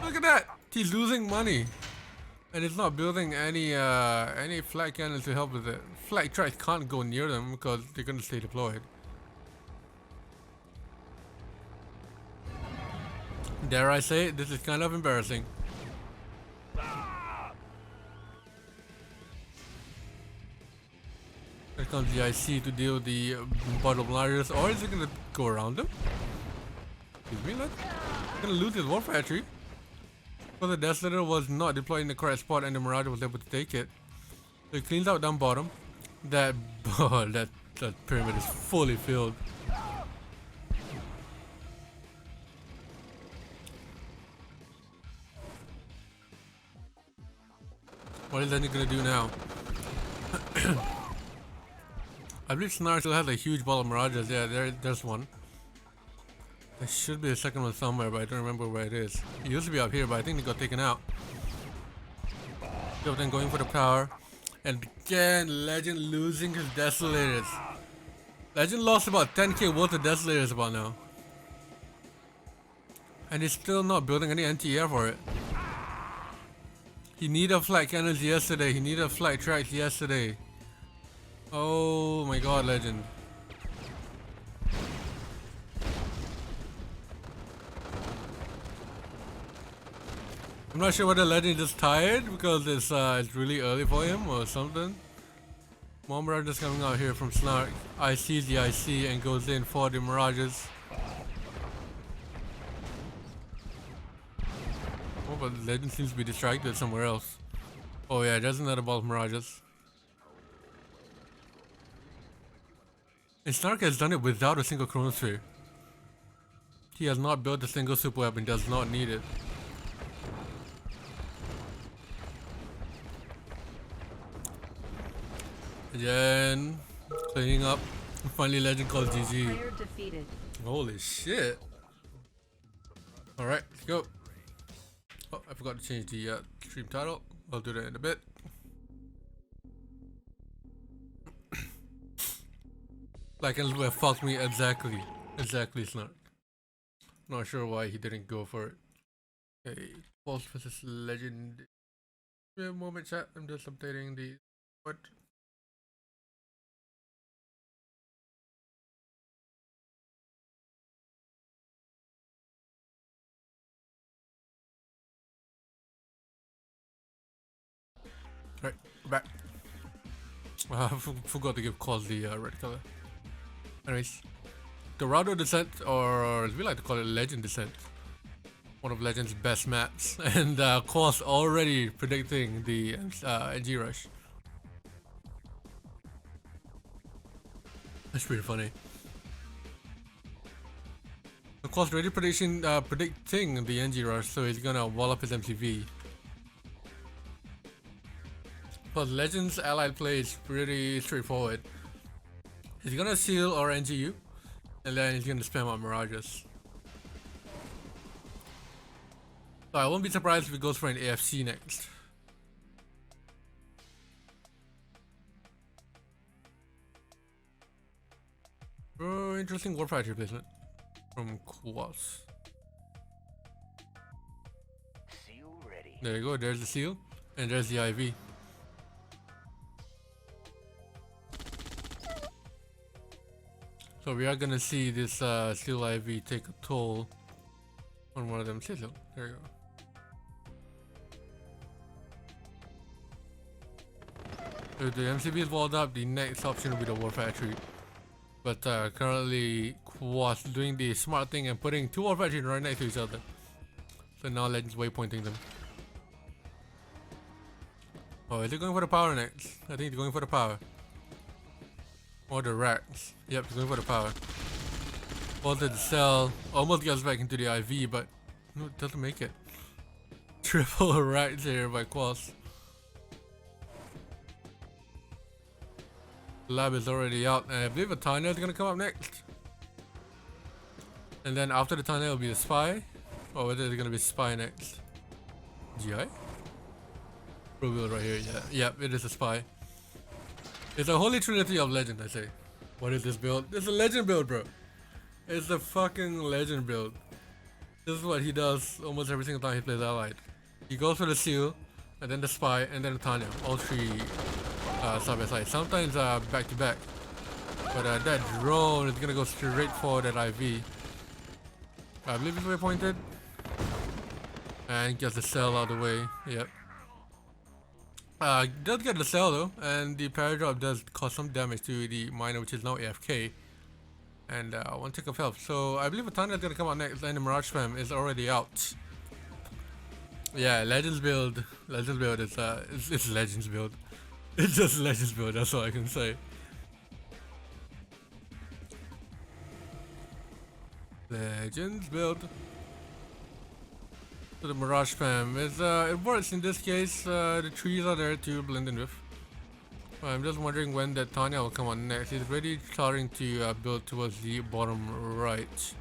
Look at that! He's losing money. And he's not building any flag cannons to help with it. Flag tracks can't go near them because they're gonna stay deployed. Dare I say it, this is kind of embarrassing. Here comes the IC to deal with the bottom liners, or is it gonna go around them? Excuse me, look. He's gonna lose his war factory. Because the Desolator was not deployed in the correct spot and the Mirage was able to take it. So he cleans out down bottom. That pyramid is fully filled. What is Legend gonna do now? I believe Snark still has a huge ball of Mirages. Yeah, there's one. There should be a second one somewhere, but I don't remember where it is. It used to be up here, but I think they got taken out. Then going for the power. And again, Legend losing his Desolators. Legend lost about 10k worth of Desolators about now. And he's still not building any anti-air for it. He needed flight cannons yesterday. He needed flight tracks yesterday. Oh my god, legend. I'm not sure whether legend is tired because it's really early for him or something. More Mirages coming out here from Snark. I sees the IC and goes in for the Mirages. Oh, but legend seems to be distracted somewhere else. Oh yeah, there's another ball of Mirages. And Snark has done it without a single Chronosphere. He has not built a single super weapon, does not need it. Again, cleaning up. Finally, legend calls GG. Player defeated. Holy shit. Alright, let's go. Oh, I forgot to change the stream title. I'll do that in a bit. Like, and where fucked me exactly. Exactly, Snark. Not sure why he didn't go for it. Okay, false versus legend. Wait a moment, chat. I'm just updating the what. Right, back. I forgot to give Kwos the red color. Anyways, Dorado Descent, or as we like to call it, Legend Descent. One of Legend's best maps, and Kwos already predicting the NG rush. That's pretty funny. Kwos already predicting the NG rush, so he's gonna wall up his MCV. But Legend's allied play is pretty straightforward. He's gonna seal or NGU, and then he's gonna spam out Mirages. So I won't be surprised if he goes for an AFC next. Oh, interesting Warfighter replacement from Kwos. Seal ready. There you go, there's the seal, and there's the IV. So we are gonna see this Seal IV take a toll on one of them. There you go. If the MCB is walled up, the next option will be the War Factory. But currently, Kwos doing the smart thing and putting two War Factories right next to each other. So now Legend's waypointing them. Oh, is he going for the power next? I think he's going for the power. Or the racks. Yep, he's going for the power. Bolted the cell. Almost gets back into the IV, but no, it doesn't make it. Triple racks here by Kwos. Lab is already out, and I believe a Tanya is gonna come up next. And then after the Tanya will be the Spy. Or whether it's gonna be Spy next. GI? Reveal right here, yeah. Yep, it is a Spy. It's a holy trinity of legend, I say. What is this build? It's a legend build, bro. It's a fucking legend build. This is what he does almost every single time he plays allied. He goes for the seal, and then the Spy, and then the Tanya. All three side by side. Sometimes back to back. But that drone is gonna go straight for that IV. I believe it's waypointed. And gets the cell out of the way. Yep. Does get the cell though, and the paradrop does cause some damage to the miner, which is now AFK. And one tick of health. So I believe a Tanya is gonna come out next, and the Mirage Spam is already out. Yeah, Legends build. Legends build is it's Legends build. It's just Legends build, that's all I can say. Legends build. So the Mirage Spam is it works in this case. The trees are there to blend in with. I'm just wondering when that Tanya will come on next. He's already starting to build towards the bottom right.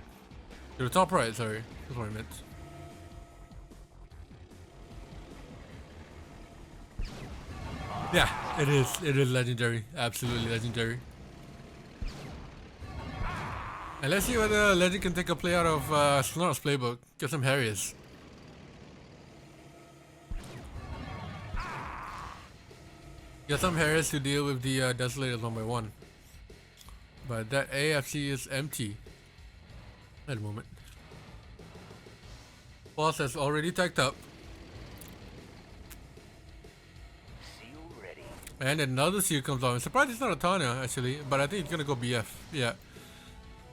To the top right, sorry. That's what I meant. Yeah, it is. It is legendary. Absolutely legendary. And let's see whether Legend can take a play out of Snark's playbook. Get some Harriers. Get some Harris to deal with the Desolators one by one. But that AFC is empty at the moment. Boss has already tacked up. Seal ready. And another seal comes out. I'm surprised it's not a Tanya actually, but I think it's gonna go BF. Yeah.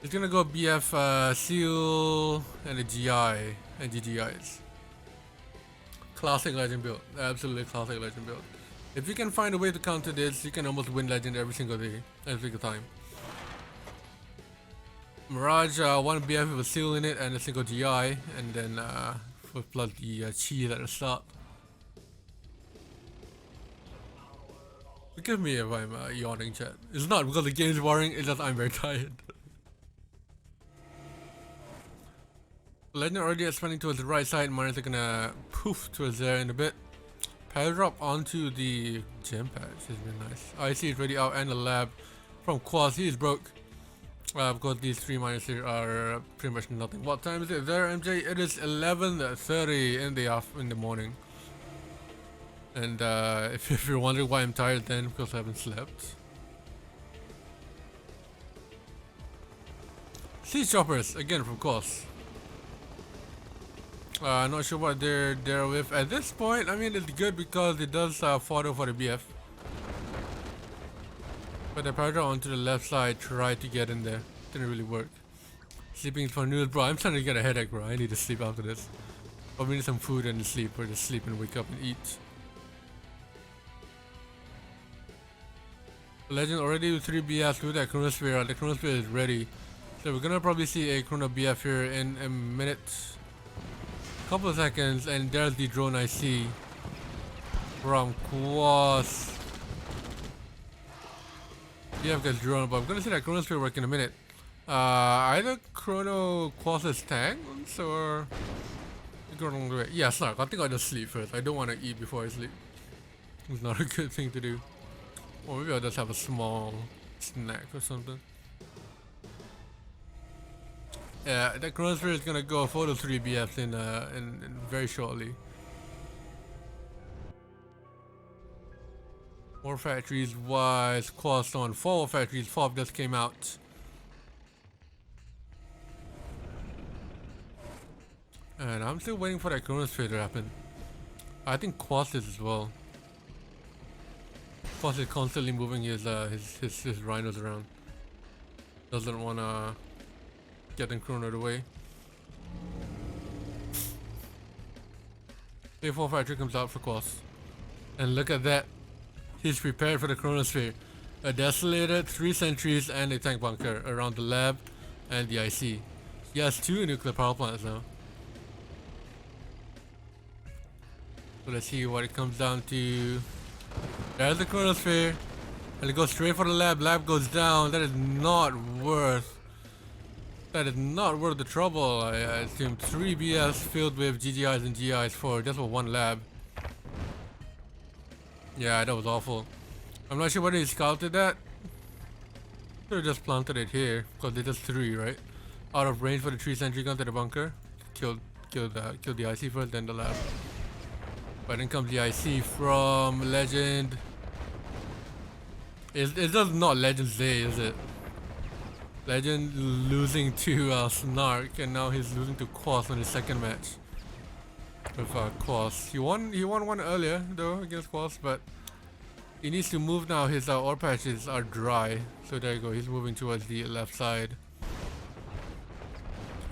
It's gonna go BF, seal, and a GI, and GGIs. Classic Legend build. Absolutely classic Legend build. If you can find a way to counter this, you can almost win Legend every single day, every single time. Mirage, one BF with a seal in it and a single GI, and then plus the cheese at the start. Forgive me if I'm yawning, chat. It's not because the game's boring, it's just I'm very tired. Legend already expanding towards the right side. Mines are gonna poof towards there in a bit. Power drop onto the gem patch is really nice. IC is ready out and the lab from Kwos. He is broke. Because these 3 miners here are pretty much nothing. What time is it there, MJ? It is 11:30 in the morning. And if you're wondering why I'm tired, then because I haven't slept. Siege choppers again from Kwos. Not sure what they're with at this point. I mean, it's good because it does fodder for the BF. But the power onto the left side tried to get in there. Didn't really work. Sleeping for noodles, bro. I'm starting to get a headache, bro. I need to sleep after this. Or we need some food and sleep, or just sleep and wake up and eat. Legend already with 3 BFs with that Chronosphere. The Chronosphere is ready. So we're gonna probably see a Chrono BF here in a minute. Couple of seconds, and there's the drone I see from Kwos. Yeah, gets drone, but I'm gonna see that Chronosphere work in a minute. Either Chrono Kwos' tanks or yeah, Snark. I think I'll just sleep first. I don't want to eat before I sleep. It's not a good thing to do. Or maybe I'll just have a small snack or something. Yeah, that Chronosphere is gonna go for the 3 BFs in very shortly. More factories wise, Kwos on 4 factories, 4 just came out. And I'm still waiting for that Chronosphere to happen. I think Kwos is as well. Kwos is constantly moving his rhinos around. Doesn't wanna get them chronoed away. A4 factory comes out for Kwos. And look at that. He's prepared for the Chronosphere. A Desolator, 3 sentries, and a tank bunker around the lab and the IC. He has 2 nuclear power plants now. So let's see what it comes down to. There's the Chronosphere. And it goes straight for the lab. Lab goes down. That is not worth the trouble. I assume 3 BS filled with GGIs and GIs for just for 1 lab. Yeah, that was awful. I'm not sure whether he scouted that. Could have just planted it here because they just 3, right? Out of range for the 3 sentry gun to the bunker. Killed the IC first, then the lab. But then comes the IC from Legend. It's just not Legend's day, is it? Legend losing to Snark, and now he's losing to Kwos on his second match with Kwos. He won one earlier though against Kwos, but he needs to move now. His ore patches are dry, so there you go. He's moving towards the left side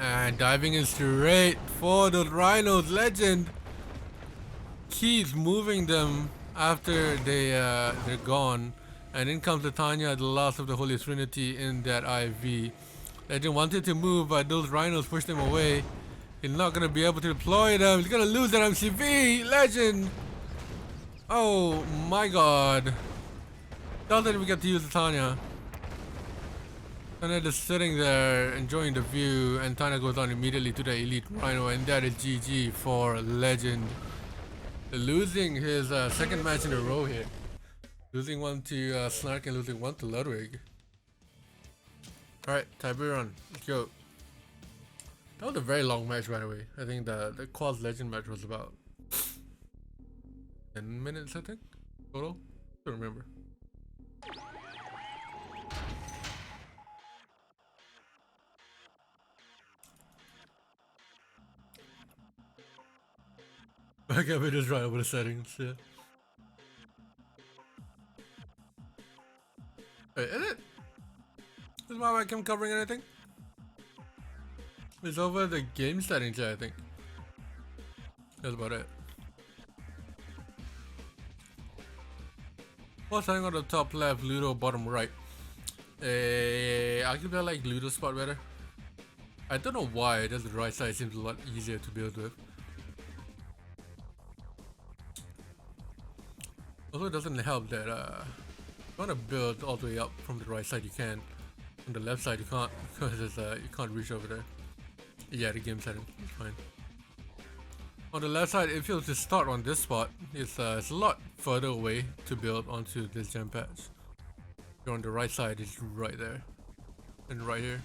and diving in straight for the rhinos. Legend keeps moving them after they're gone. And in comes the Tanya, the last of the Holy Trinity in that IV. Legend wanted to move, but those rhinos pushed him away. He's not going to be able to deploy them. He's going to lose that MCV. Legend! Oh my god. Doesn't even get to use the Tanya. Tanya just sitting there, enjoying the view. And Tanya goes on immediately to the Elite Rhino. And that is GG for Legend. Losing his second match in a row here. Losing one to Snark and losing one to Ludwig. Alright, Tiberon, let's go. That was a very long match, by the way. I think the Kwos Legend match was about 10 minutes, I think, total. Don't remember. I can't be just right over the settings. Yeah. Wait, is it? Is my webcam covering anything? It's over the game settings, I think. That's about it. What's hanging on the top left, Ludo bottom right? I I like Ludo spot better. I don't know why, just the right side seems a lot easier to build with. Also, it doesn't help that you want to build all the way up from the right side you can. From the left side you can't because it's, you can't reach over there. Yeah, the game setting, it's fine. On the left side, if you were to start on this spot, it's a lot further away to build onto this gem patch. You're on the right side, it's right there. And right here.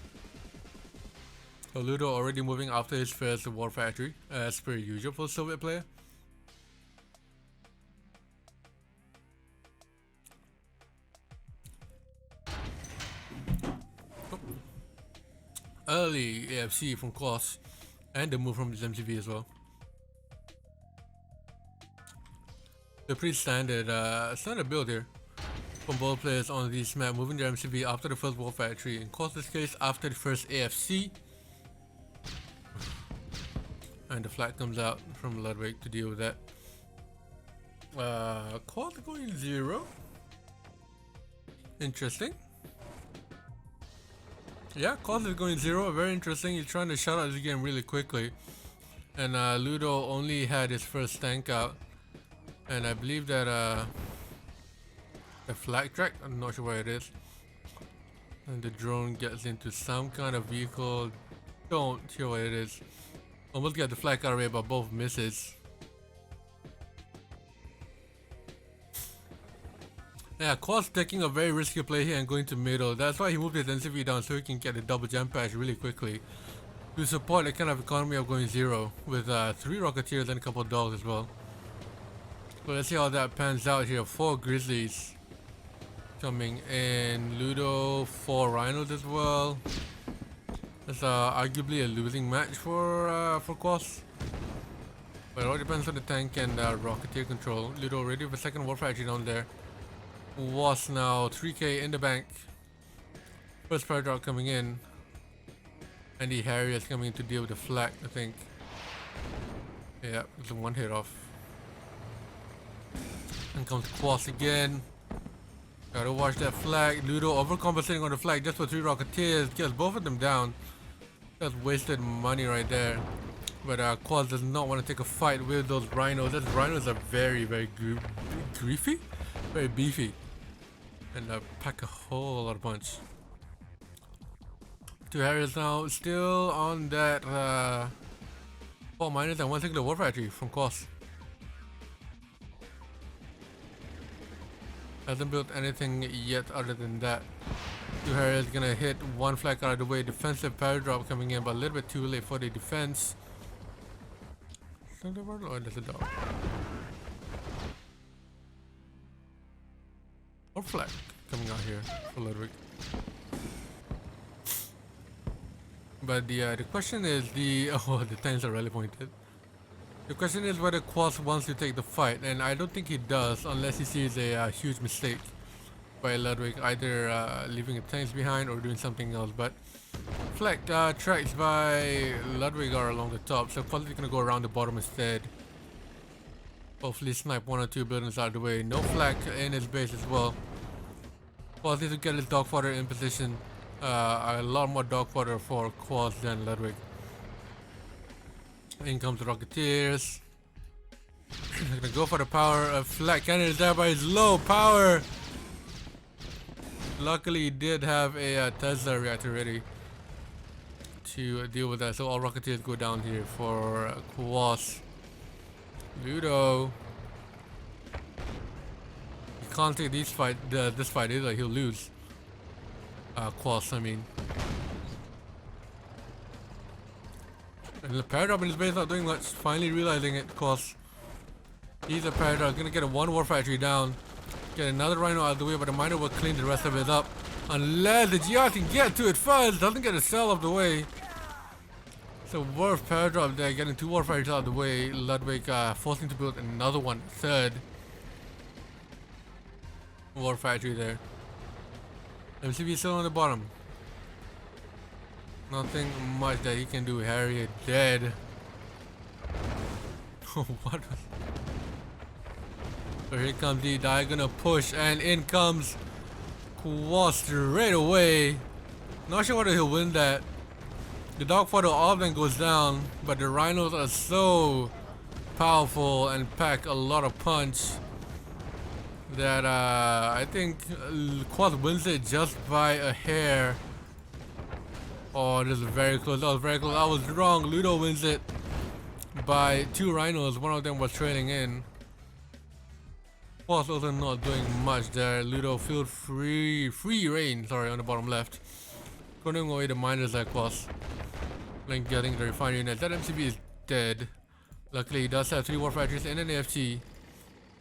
So Ludo already moving after his first war factory, as per usual for a Soviet player. Early AFC from Kwos, and the move from his MCV as well. The pretty standard build here from both players on this map, moving their MCV after the first war factory. In Kwos' case, after the first AFC, and the flag comes out from Ludwig to deal with that. Kwos going 0. Interesting. Yeah, Kwos is going 0, very interesting. He's trying to shut out this game really quickly. And Ludo only had his first tank out. And I believe that the flag track, I'm not sure where it is. And the drone gets into some kind of vehicle. Don't sure what it is. Almost get the flag out of it, but both misses. Yeah, Kwos taking a very risky play here and going to middle. That's why he moved his NCV down so he can get a double jump patch really quickly to support the kind of economy of going 0 with 3 Rocketeers and a couple of dogs as well. So let's see how that pans out here. 4 Grizzlies coming in. Ludo, 4 Rhinos as well. That's arguably a losing match for Kwos. But it all depends on the tank and Rocketeer control. Ludo already with a second war factory down there. Was now 3k in the bank. First power drop coming in. And the Harriers coming in to deal with the flag, I think. Yeah, it's a 1 hit off. And comes Kwos again. Gotta watch that flag. Ludo overcompensating on the flag just for 3 Rocketeers. Gets both of them down. That's wasted money right there. But Kwos does not want to take a fight with those Rhinos. Those Rhinos are very, very griefy. Very beefy. And pack a whole lot of punch. 2 Harriers now, still on that 4 miners and 1 singular war factory from Kwos. Hasn't built anything yet other than that. 2 Harriers gonna hit 1 flag out of the way. Defensive power drop coming in, but a little bit too late for the defense. Oh, there's a dog. Or flag coming out here for Ludwig. But the question is the tanks are really pointed. The question is whether Kwos wants to take the fight, and I don't think he does unless he sees a huge mistake by Ludwig, either leaving the tanks behind or doing something else. But flag tracks by Ludwig are along the top, so Kwos is gonna go around the bottom instead. Hopefully snipe 1 or 2 buildings out of the way. No flag in his base as well. Kwos needs to get his dog fodder in position. A lot more dog fodder for Kwos than Ludwig. In comes the Rocketeers. They're gonna go for the power. Flag cannon is there, but it's low power. Luckily, he did have a Tesla reactor ready to deal with that, so all Rocketeers go down here for Kwos. Ludo. He can't take this fight either, he'll lose. Kwos, I mean. And the Paradox in his base not doing much, finally realizing it, Kwos. He's a Paradox, gonna get a 1 war factory down. Get another Rhino out of the way, but the miner will clean the rest of it up. Unless the GR can get to it first. Doesn't get a cell out of the way. So Warf Paradrop there, getting 2 Warfighters out of the way. Ludwig forcing to build another one, third. War Factory there. MCV still on the bottom. Nothing much that he can do. Harriet dead. What? So here comes the diagonal push, and in comes Kwos straight away. Not sure whether he'll win that. The dogfight all of them goes down, but the rhinos are so powerful and pack a lot of punch that I think Kwos wins it just by a hair. Oh, this is very close. That was very close. I was wrong. Ludo wins it by 2 rhinos. One of them was trailing in. Kwos also not doing much there. Ludo field free reign. Sorry, on the bottom left. Going away the miners like Kwos. Link getting the refinery unit. That MCB is dead. Luckily, he does have 3 war factories and an AFT.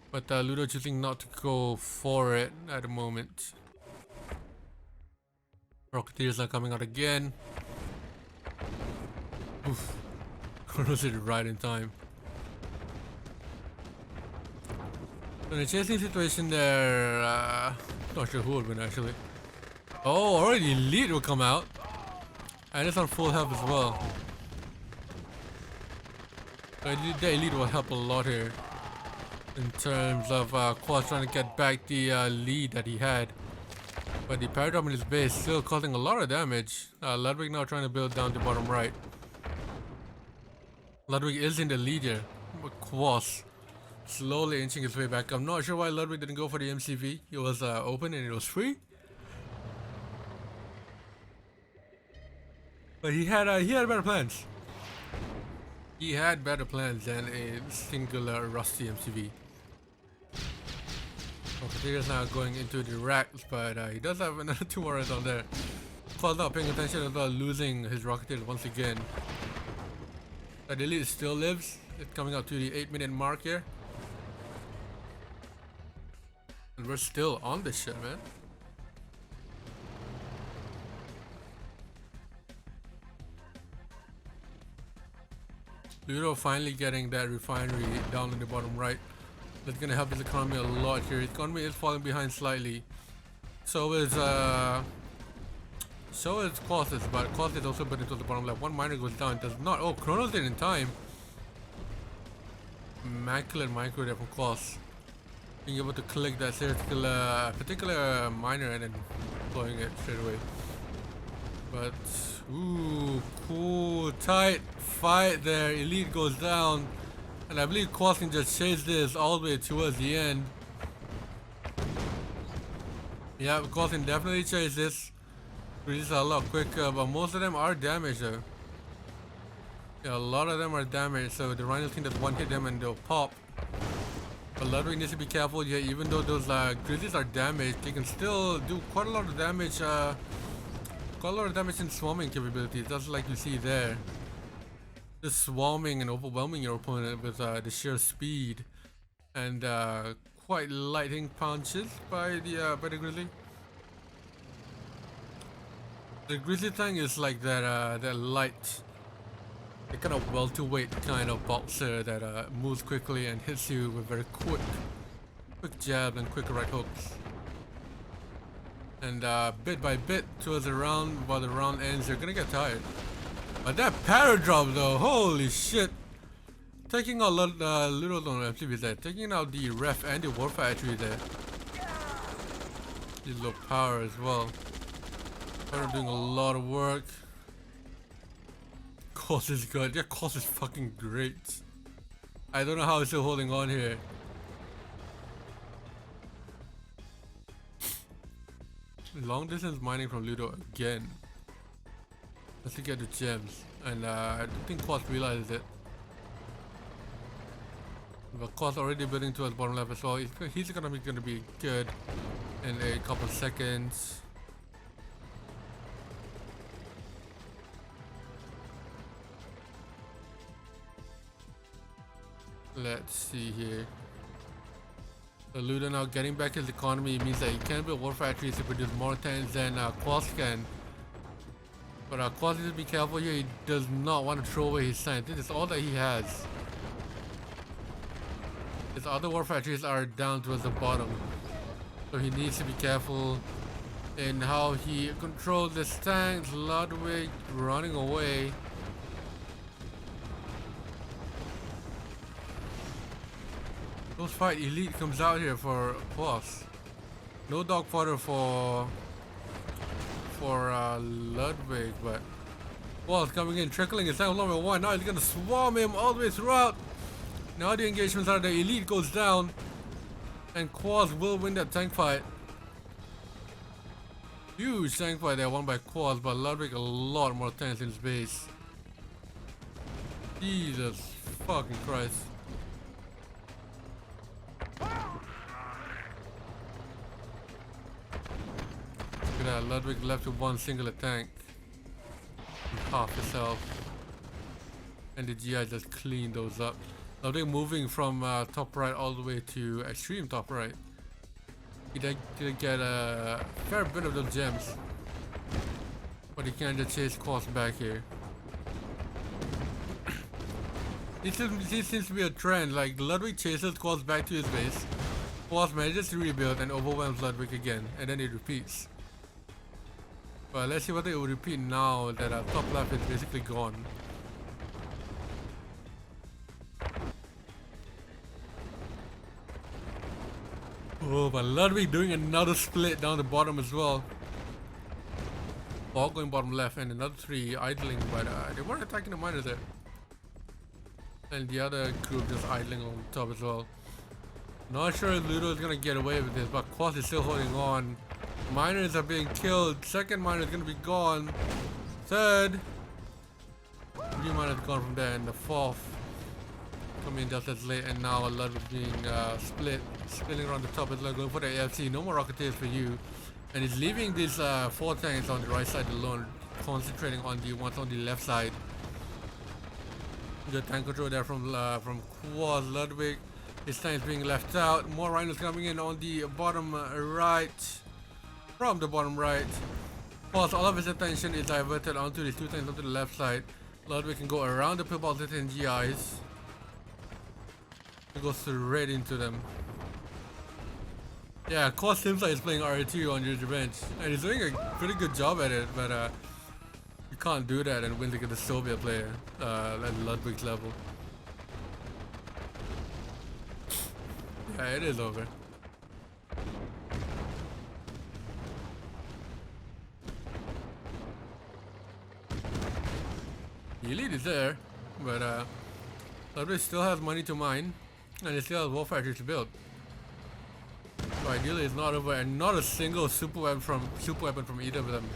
But Ludo choosing not to go for it at the moment. Rocketeers are coming out again. Oof. Kronos did it right in time. So in a chasing situation there, not sure who would win actually. Oh, already Elite will come out. And it's on full health as well. So the Elite will help a lot here. In terms of Kwos trying to get back the lead that he had. But the Paradrop in his base still causing a lot of damage. Ludwig now trying to build down to bottom right. Ludwig is in the lead here. But Kwos slowly inching his way back. I'm not sure why Ludwig didn't go for the MCV. It was open and it was free. But he had better plans. He had better plans than a singular rusty MCV. Rocketeer's now going into the racks, but he does have another 2 warriors on there. Kwos not paying attention as well, losing his Rocketeers once again. But Elite still lives. It's coming up to the 8-minute mark here. And we're still on this shit, man. Ludo finally getting that refinery down in the bottom right. That's gonna help his economy a lot here. His economy is falling behind slightly. So is Kwos', but Kwos is also building to the bottom left. One miner goes down, does not. Oh, Kronos did in time. Immaculate micro there from Kwos. Being able to click that particular miner and then blowing it straight away. But ooh, cool, tight fight there. Elite goes down, and I believe Kwos can just chase this all the way towards the end. Yeah, Kwos can definitely chase this. Release a lot quicker, but most of them are damaged though. Yeah, a lot of them are damaged, so the Rhino team does one hit them and they'll pop. But Ludwig needs to be careful. Yeah, even though those Grizzlies are damaged, they can still do quite a lot of damage. Quite a lot of damage in swarming capabilities, just like you see there. Just swarming and overwhelming your opponent with the sheer speed and quite lightning punches by the Grizzly. The Grizzly thing is like that light, the kind of welterweight kind of boxer that moves quickly and hits you with very quick jab and quick right hooks. And bit by bit towards the round, while the round ends, you're gonna get tired. But that Paradrop though, holy shit! Taking out little on MCV there, taking out the ref and the war factory there. He's low power as well. They're doing a lot of work. Kwos is good. Yeah, Kwos is fucking great. I don't know how he's still holding on here. Long distance mining from Ludo again. Let's get the gems. And I don't think Kwos realizes it. But Kwos already building towards bottom left as well. He's gonna be good in a couple seconds. Let's see here. So Ludo now getting back his economy means that he can build war factories to produce more tanks than Kwos can. But Kwos needs to be careful here. He does not want to throw away his tanks. This is all that he has. His other war factories are down towards the bottom. So he needs to be careful in how he controls this tanks. Ludwig running away. Those fight elite comes out here for Kwos. No dog fodder for Ludwig, but Kwos coming in, trickling his tank number one. Now he's gonna swarm him all the way throughout. Now the engagements are the elite goes down, and Kwos will win that tank fight. Huge tank fight there won by Kwos, but Ludwig a lot more tanks in his base. Jesus fucking Christ. Look at that, Ludwig left with one singular tank. Half his health. And the GI just cleaned those up. Ludwig moving from top right all the way to extreme top right. He did get a fair bit of those gems. But he can't just chase Kwos back here. This seems to be a trend, like Ludwig chases Kwos back to his base. Kwos manages to rebuild and overwhelms Ludwig again, and then it repeats. But let's see what they will repeat now that our top left is basically gone. Oh, but Ludwig doing another split down the bottom as well. All going bottom left and another 3 idling, but they weren't attacking the miners there. And the other group just idling on top as well. Not sure if Ludo is gonna get away with this, but Kwos is still holding on. Miners are being killed. Second miner is gonna be gone. Third. 3 miners gone from there, and the fourth coming just as late, and now Ludwig being splitting around the top as well, going for the AFC. No more Rocketeers for you. And he's leaving these 4 tanks on the right side alone, concentrating on the ones on the left side. Good tank control there from Kwos. Ludwig, his tank is being left out. More rhinos coming in on the bottom right. From the bottom right. Kwos, all of his attention is diverted onto these 2 tanks onto the left side. Ludwig can go around the purple and GIs. He goes straight into them. Yeah, Kwos seems like he's playing R2 on your revenge. And he's doing a pretty good job at it, but you can't do that and win against a Soviet player at Ludwig's level. Yeah, it is over. The elite is there, but Ludwig still has money to mine, and he still has war factories to build. So ideally it's not over, and not a single super weapon from either of them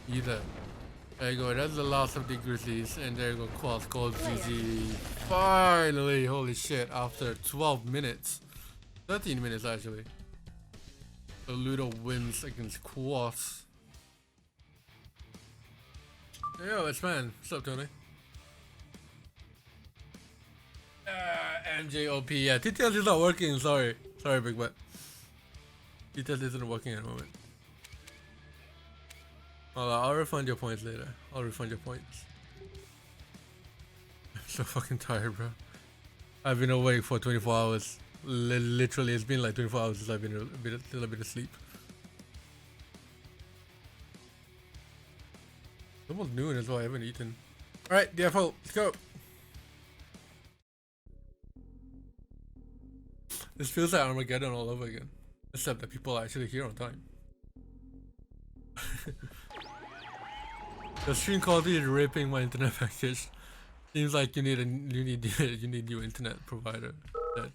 either. There you go, that's the last of the Grizzlies, and there you go, Kwos calls GG. Finally, holy shit, after 12 minutes. 13 minutes actually. So Ludo wins against Kwos. Yo, it's man. What's up, Tony? MJOP, yeah, details is not working, sorry, Big Butt. Details isn't working at the moment. Well, I'll refund your points later. I'll refund your points. I'm so fucking tired, bro. I've been awake for 24 hours. Literally, it's been like 24 hours since I've been a bit asleep. It's almost noon as well, I haven't eaten. Alright, DFO, let's go. This feels like Armageddon all over again. Except that people are actually here on time. The stream quality is ripping my internet package. Seems like you need new internet provider. Dead.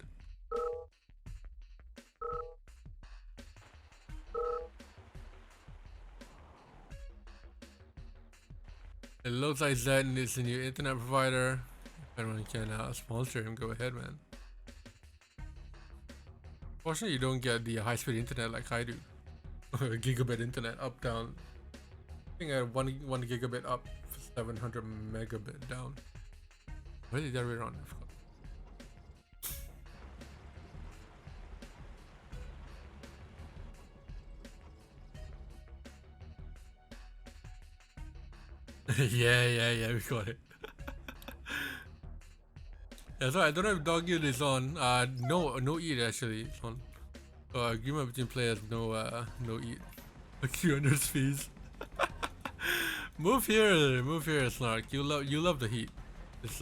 It looks like Zed needs a new internet provider. If anyone can sponsor him, go ahead, man. Fortunately, you don't get the high-speed internet like I do. Gigabit internet up, down. I think I had one gigabit up, 700 megabit down. Where did that way around? I forgot. Yeah, we got it. Yeah, so I don't know if dog yield is on. No eat actually. It's on. Agreement between players, no eat. Q&A's fees. Move here, Snark. You love the heat. It's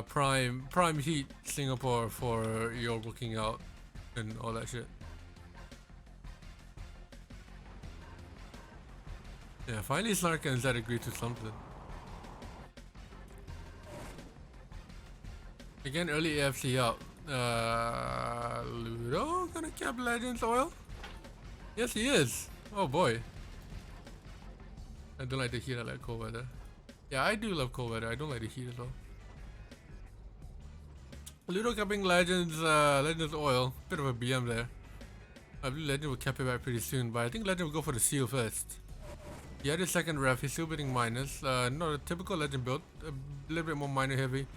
prime heat Singapore for your working out and all that shit. Yeah, finally Snark and Zed agreed to something. Again, early AFC out. Ludo gonna cap Legends oil? Yes, he is. Oh boy. I don't like the heat, I like cold weather. Yeah, I do love cold weather. I don't like the heat at all. Ludo capping Legends oil. Bit of a BM there. I believe Legend will cap it back pretty soon, but I think Legend will go for the seal first. He had his second ref, he's still bidding minus. Not a typical Legend build, a little bit more minor heavy.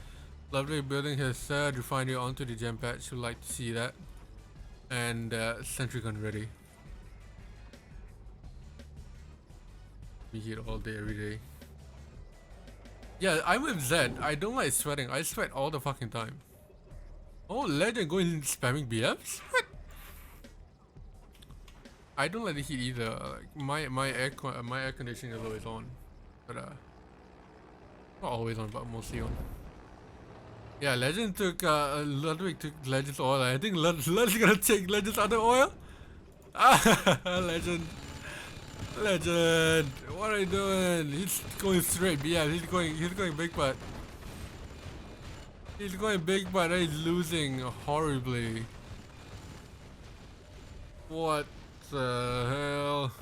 Lovely building his third refinery onto the gem patch, would like to see that. And sentry gun ready. We heat all day, every day. Yeah, I'm with Zed. I don't like sweating. I sweat all the fucking time. Oh, Legend going spamming BFs? What? I don't like the heat either. Like my air conditioning is always on, but not always on, but mostly on. Yeah, Legend took Ludwig took Legend's oil. I think Legend's gonna take Legend's other oil. Ah, Legend, what are you doing? He's going straight. Yeah, he's going big butt. He's going big butt. And he's losing horribly. What the hell?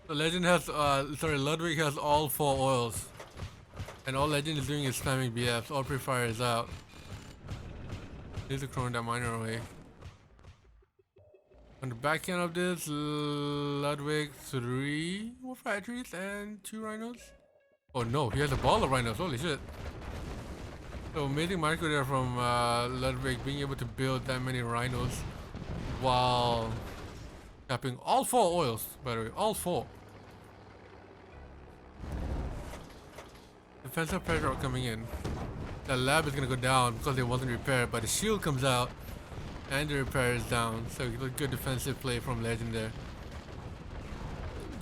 The Legend has Ludwig has all 4 oils. And all Legend is doing is spamming BFs. All pre-fire is out. Need to clone that miner away. On the back end of this, Ludwig 3 more factories and 2 rhinos. Oh no, he has a ball of rhinos. Holy shit. So amazing micro there from Ludwig being able to build that many rhinos while capping all 4 oils, by the way. All 4. Defensive pressure coming in. The lab is gonna go down because it wasn't repaired, but the shield comes out and the repair is down. So good defensive play from Legend there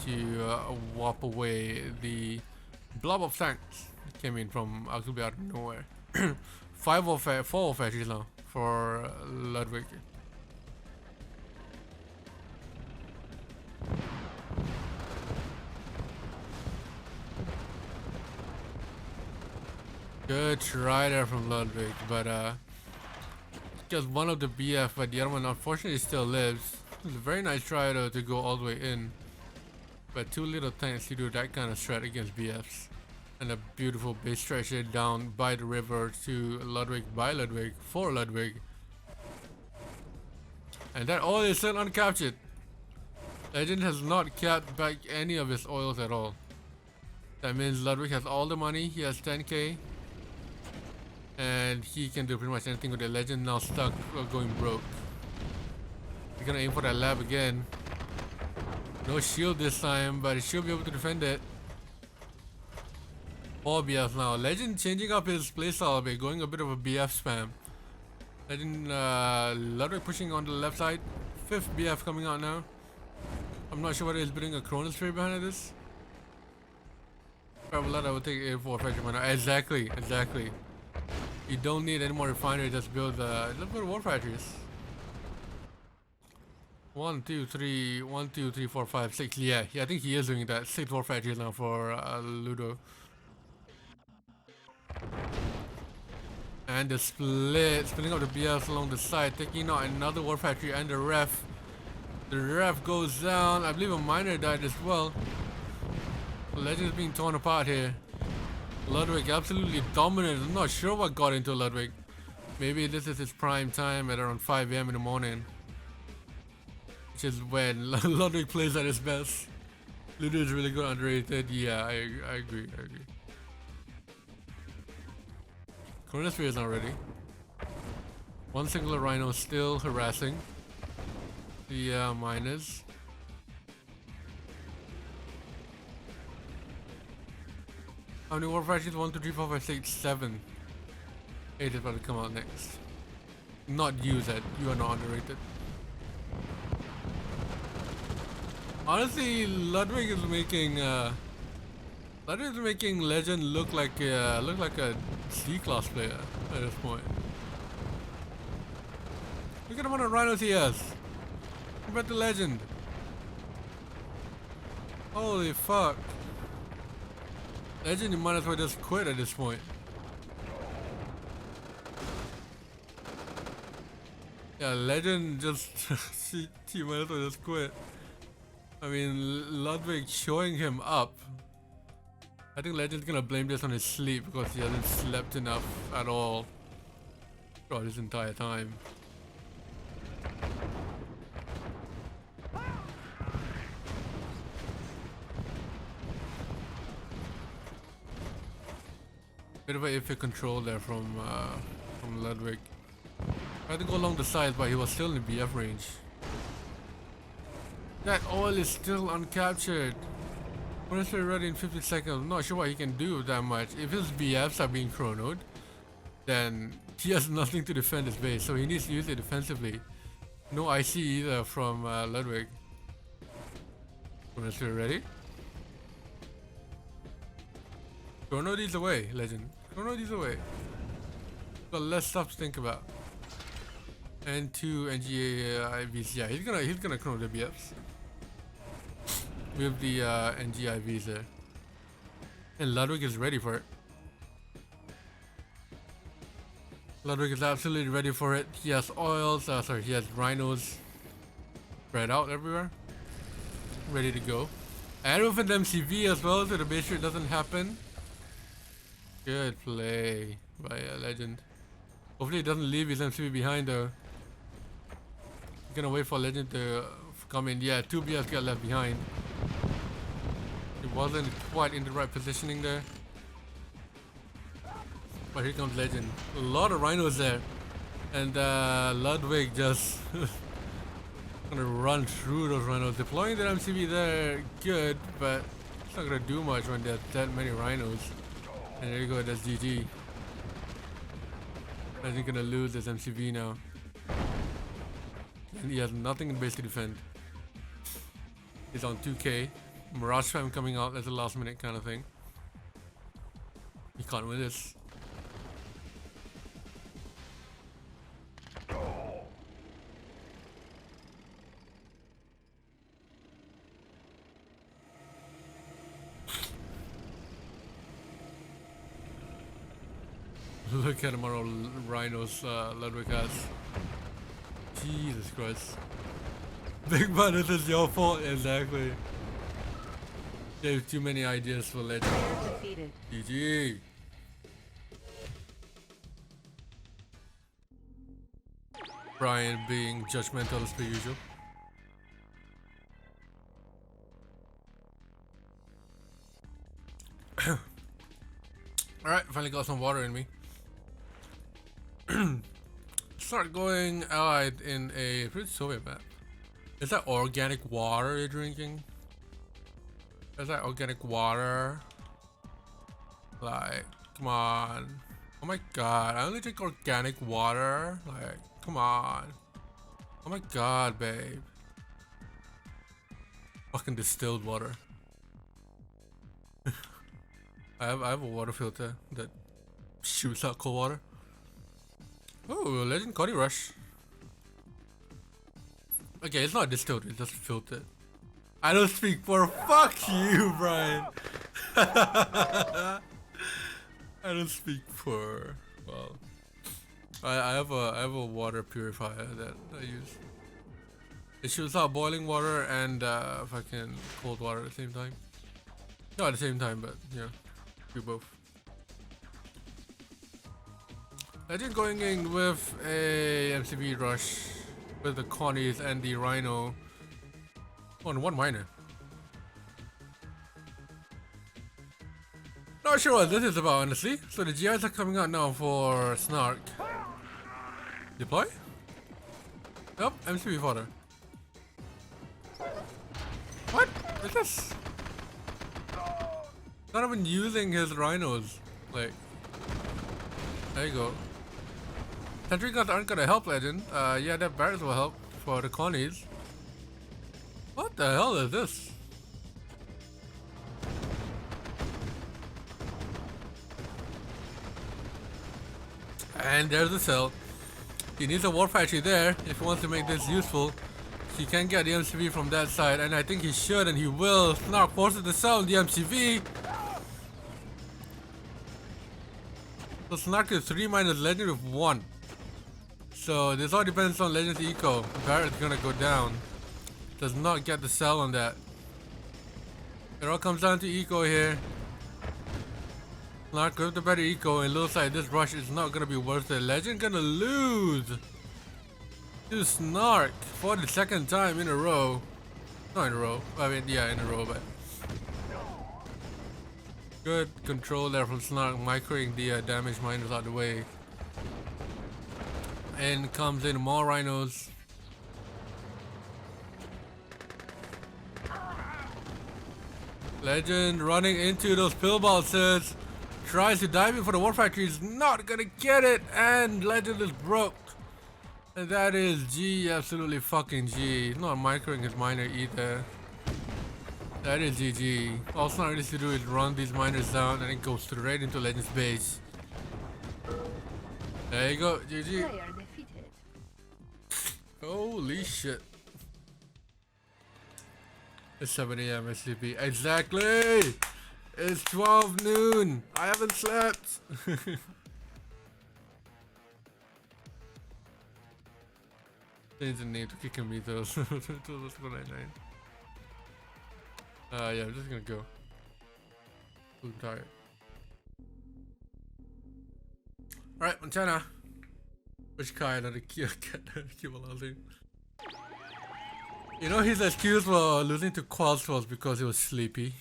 to whop away the blob of tanks that came in from arguably out of nowhere. 4 factories now for Ludwig. Good try there from Ludwig, but just one of the BF, but the other one unfortunately still lives. It's a very nice try though to go all the way in, but too little tanks to do that kind of strat against BFs. And a beautiful base stretcher down by the river to Ludwig by Ludwig for Ludwig. And that oil is still uncaptured. Legend has not capped back any of his oils at all. That means Ludwig has all the money, he has 10k. And he can do pretty much anything with the Legend now stuck or going broke. He's gonna aim for that lab again. No shield this time, but he should be able to defend it. 4 BFs now. Legend changing up his playstyle a bit, going a bit of a BF spam. Legend Ludwig pushing on the left side. 5th BF coming out now. I'm not sure whether he's putting a Chronos Tree behind this. Probably I would take A4 factory mana. Exactly. You don't need any more refinery, just build war factories. 1, 2, 3, 1, 2, 3, 4, 5, 6. Yeah, I think he is doing that. 6 war factories now for Ludo. And the splitting up the BS along the side, taking out another war factory and the ref. The ref goes down. I believe a miner died as well. Legend is being torn apart here. Ludwig absolutely dominant. I'm not sure what got into Ludwig. Maybe this is his prime time at around 5 AM in the morning, which is when Ludwig plays at his best. Ludo is really good, underrated. Yeah, I agree. Chronosphere is not ready. One singular rhino still harassing the miners. How many War Factories? 1, 2, 3, 4, 5, 6, 7. 8 is about to come out next. Not you, Zed. You are not underrated. Honestly, Ludwig is making Legend look like a C-class player at this point. Look at the amount of rhinos he has compared to Legend. Holy fuck. Legend, you might as well just quit at this point. Yeah, Legend just you might as well just quit. I mean, Ludwig showing him up. I think Legend's gonna blame this on his sleep because he hasn't slept enough at all throughout this entire time. Bit of an iffy control there from Ludwig. Tried to go along the sides, but he was still in BF range. That oil is still uncaptured. Honestly, ready in 50 seconds. I'm not sure what he can do with that much. If his BFs are being chronoed, then he has nothing to defend his base, so he needs to use it defensively. No IC either from Ludwig. Honestly, ready? Chrono these away, Legend. Chrono these away. Got less stuff to think about. And 2 NGA IVs. Yeah, he's gonna chrono the BFs. With the NGIVs there. And Ludwig is ready for it. Ludwig is absolutely ready for it. He has oils, he has rhinos spread out everywhere. Ready to go. And with an MCV as well, so the base rate doesn't happen. Good play by Legend. Hopefully he doesn't leave his MCV behind though. Gonna wait for Legend to come in. Yeah, 2 BFs got left behind. He wasn't quite in the right positioning there. But here comes Legend. A lot of rhinos there. And Ludwig just gonna run through those rhinos. Deploying the MCV there, good, but it's not gonna do much when there's that many rhinos. And there you go, that's GG. Legend gonna lose his MCV now. And he has nothing in base to defend. He's on 2k. Mirage Fam coming out as a last minute kind of thing. He can't win this. Look at the amount of rhinos Ludwig has. Jesus Christ. Big man, this is your fault. Exactly. Gave too many ideas for Legend. Defeated. GG. Brian being judgmental as per usual. Alright, finally got some water in me. Start going allied in a pretty Soviet map. Is that organic water you're drinking? Is that organic water? Like, come on. Oh my god, I only drink organic water? Like, come on. Oh my god, babe. Fucking distilled water. I have a water filter that shoots out cold water. Oh, Legend Cody Rush. Okay, it's not distilled, it's just filtered. I don't speak for fuck you, Brian. I don't speak for, well, I have a water purifier that I use. It shoots out boiling water and fucking cold water at the same time. Not at the same time, but yeah, do both. Legend going in with a MCV rush with the Connies and the Rhino on one miner. Not sure what this is about, honestly. So the GIs are coming out now for Snark. Deploy? Nope, MCV fodder. What is this? Not even using his rhinos. Like, there you go. Sentry guns aren't gonna help, Legend. Yeah, that barrels will help for the connies. What the hell is this? And there's the cell. He needs a war factory there if he wants to make this useful. He can get the MCV from that side, and I think he should, and he will. Snark forces the cell in the MCV. So Snark is 3 minus Legend with 1. So this all depends on Legend's eco. Barrett's gonna go down. Does not get the cell on that. It all comes down to eco here. Snark with the better eco, and looks like this rush is not gonna be worth it. Legend gonna lose to Snark for the second time in a row. Not in a row. I mean, yeah, in a row, but good control there from Snark, microing the damage miners out of the way. And comes in more rhinos. Legend running into those pill boxes. Tries to dive in for the war factory. Is not gonna get it. And Legend is broke. And that is G, absolutely fucking G. He's not microing his miner either. That is GG. All Snark needs to do is run these miners down and it goes straight into Legend's base. There you go, GG. Player defeated. Holy shit. It's 7 AM, I'm sleepy. Exactly! It's 12 noon. I haven't slept. Change the name to kicking me though. So let's go 99. Yeah, I'm just gonna go. I'm tired. Alright, Montana. Which kind of the Kiwalazi? You know his excuse for losing to Kwos was because he was sleepy.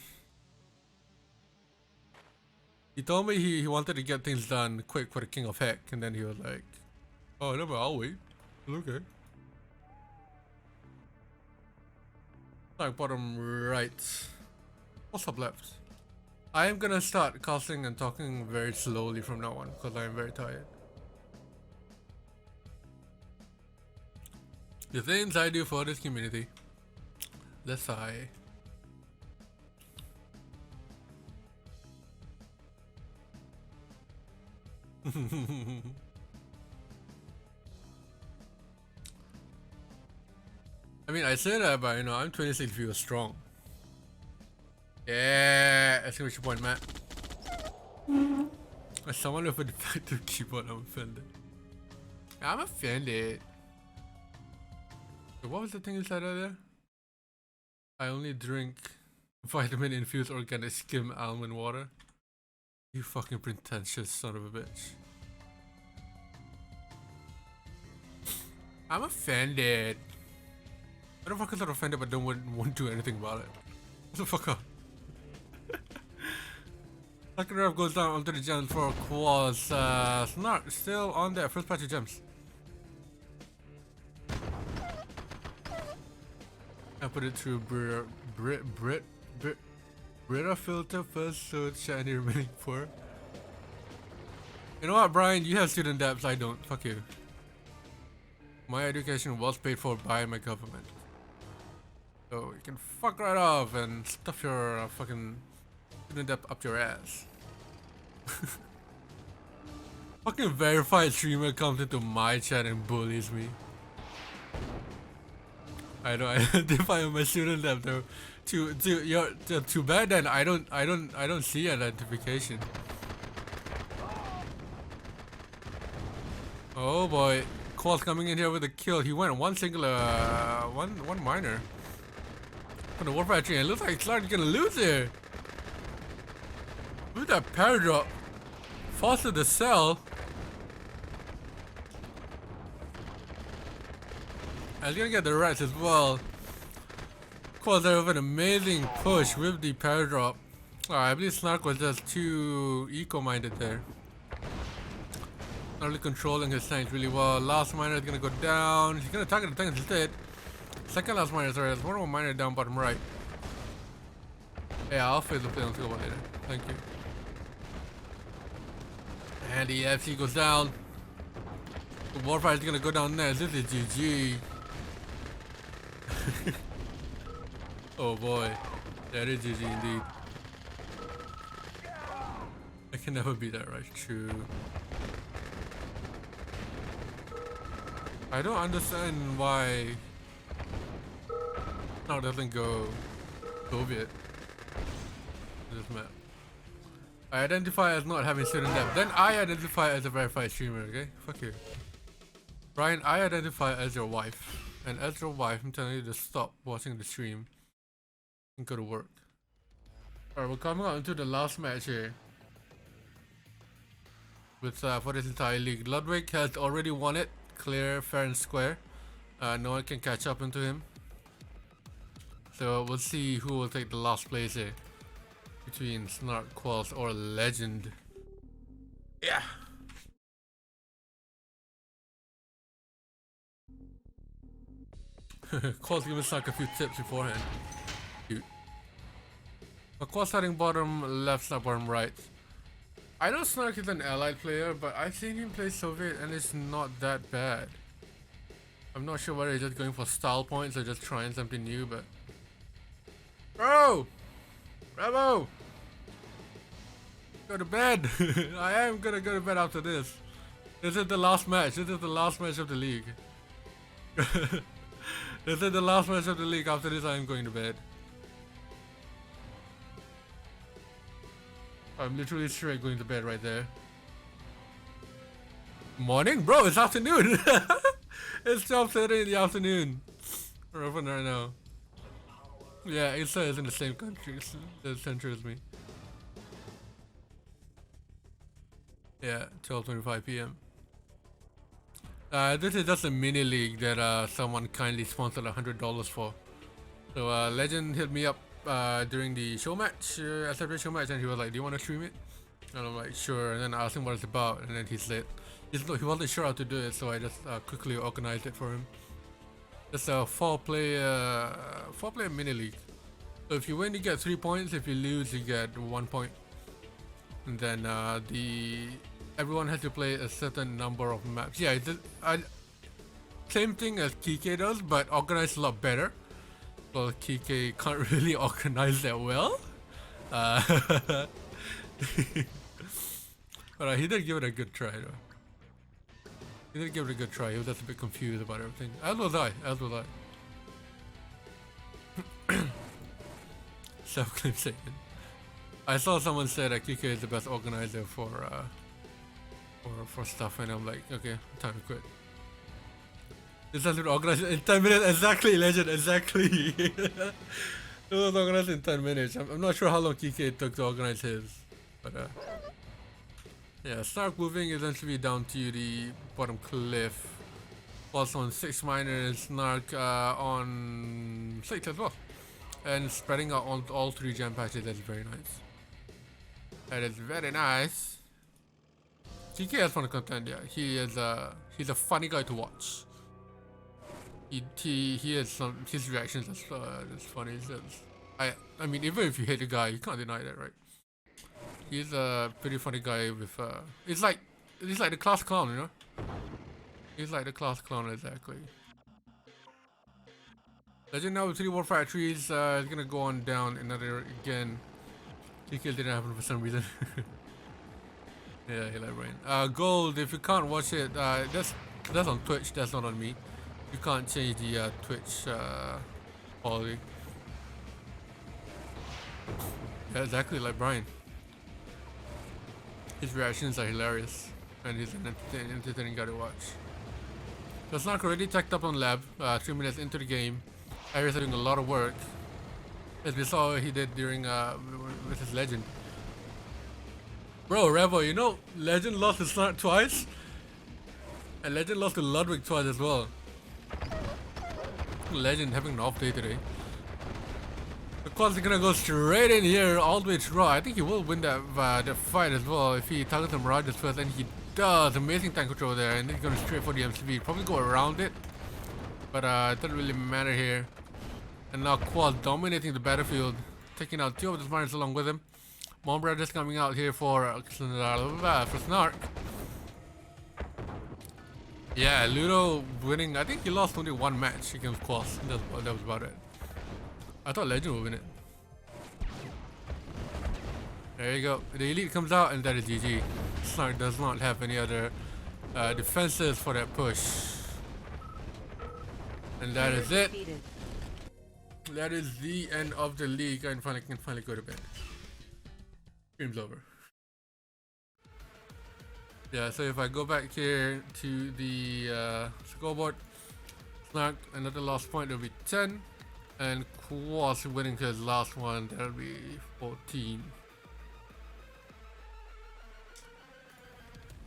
He told me he wanted to get things done quick for the King of Heck, and then he was like, oh, never, I'll wait. It's okay. Like bottom right. What's up left? I am gonna start casting and talking very slowly from now on because I am very tired. The things I do for this community. Let's I. I mean, I say that, but you know, I'm 26 viewers strong. Yeah, exclamation point, Matt. As someone with a defective keyboard, I'm offended. I'm offended. What was the thing you said earlier? I only drink vitamin-infused organic skim almond water. You fucking pretentious son of a bitch. I'm offended. Motherfuckers are offended but don't want to do anything about it. What the fuck up? Second rev goes down onto the gems for Kwos. Snark still on there. First patch of gems. I put it through Brita filter first, so it's shiny remaining for. You know what, Brian? You have student debts, I don't. Fuck you. My education was paid for by my government. So you can fuck right off and stuff your fucking student debt up your ass. Fucking verified streamer comes into my chat and bullies me. I don't identify my student debt though. Too bad then I don't see identification. Oh boy, Kwos coming in here with a kill. He went one singular, one minor. For the war factory, and it looks like Snark's gonna lose here. Look at that paradrap. Foster the cell. I was gonna get the rats as well. Kwos there with an amazing push with the paradrap. I believe Snark was just too eco-minded there. Not really controlling his tanks really well. Last miner is gonna go down. He's gonna target the tanks instead. Second last miner, sorry, there's one more miner down bottom right. Yeah, I'll fade the play on skill bot later. Thank you. And the FC goes down. The Warfire is gonna go down next. This is GG. Oh boy. That is GG indeed. I can never beat that, right? True. I don't understand why no, it doesn't go Soviet. This map. I identify as not having certain depth. Then I identify as a verified streamer, okay? Fuck you. Brian, I identify as your wife. And as your wife, I'm telling you to stop watching the stream and go to work. Alright, we're coming out into the last match here. With for this entire league. Ludwig has already won it. Clear, fair and square. No one can catch up into him. So we'll see who will take the last place here. Between Snark, Kwos or Legend. Yeah. Kwos giving Snark a few tips beforehand. Cute. Kwos starting bottom left, Snark bottom right. I know Snark is an allied player, but I've seen him play Soviet and it's not that bad. I'm not sure whether he's just going for style points or just trying something new, but... Bro! Bravo! Go to bed! I am gonna go to bed after this. This is the last match. This is the last match of the league. This is the last match of the league. After this, I am going to bed. I'm literally straight going to bed right there. Morning? Bro, it's afternoon! It's 12:30 in the afternoon. We're open right now. Yeah, it's in the same country, the center as me. Yeah, 12:25 p.m. This is just a mini league that someone kindly sponsored $100 for. So Legend hit me up during the show match, SFJ show match, and he was like, "Do you want to stream it?" And I'm like, "Sure." And then I asked him what it's about, and then he said, he wasn't sure how to do it, so I just quickly organized it for him. It's a four-player mini league. So if you win, you get 3 points. If you lose, you get 1 point. And then everyone has to play a certain number of maps. Yeah, same thing as Kike does, but organized a lot better. Well, Kike can't really organize that well. But he did give it a good try though. He did give it a good try. He was just a bit confused about everything. As was I. Self-claim statement. I saw someone say that Kike is the best organizer for stuff, and I'm like, okay, time to quit. This has been organized in 10 minutes. Exactly, Legend. Exactly. It was organized in 10 minutes. I'm not sure how long Kike took to organize his, but yeah, Snark moving eventually down to the bottom cliff. Also on 6 miners, Snark on 6 as well. And spreading out on all 3 jam patches. That's very nice. That is very nice. TK has fun content, yeah. He's a funny guy to watch. He has his reactions that's funny. I mean, even if you hate the guy, you can't deny that, right? He's a pretty funny guy with he's like the class clown, you know? He's like the class clown, exactly. Legend now with 3 war factories, is gonna go on down another again. TK didn't happen for some reason. Yeah, he like rain. Gold, if you can't watch it, that's on Twitch, that's not on me. You can't change the Twitch quality. Yeah, exactly like Brian. His reactions are hilarious, and he's an entertaining guy to watch. So Snark already teched up on lab, 3 minutes into the game. Aries are doing a lot of work, as we saw he did during with his Legend. Bro, Revo, you know Legend lost to Snark twice, and Legend lost to Ludwig twice as well. Legend having an off day today. Of course, he's gonna go straight in here all the way to Raw. I think he will win that fight as well if he targets the Mirages first, and he does. Amazing tank control there, and he's going straight for the MCV. Probably go around it, but it doesn't really matter here. And now Kwos dominating the battlefield, taking out 2 of the Smarts along with him. Mombra just coming out here for Snark. Yeah, Ludo winning. I think he lost only 1 match against Kwos. That was about it. I thought Legend would win it. There you go. The Elite comes out and that is GG. Snark does not have any other defenses for that push. And that is it. Defeated. That is the end of the league. I can finally go to bed. Game's over. Yeah, so if I go back here to the scoreboard, Snark, another lost point, it'll be 10. And Kwos winning his last one, that'll be 14.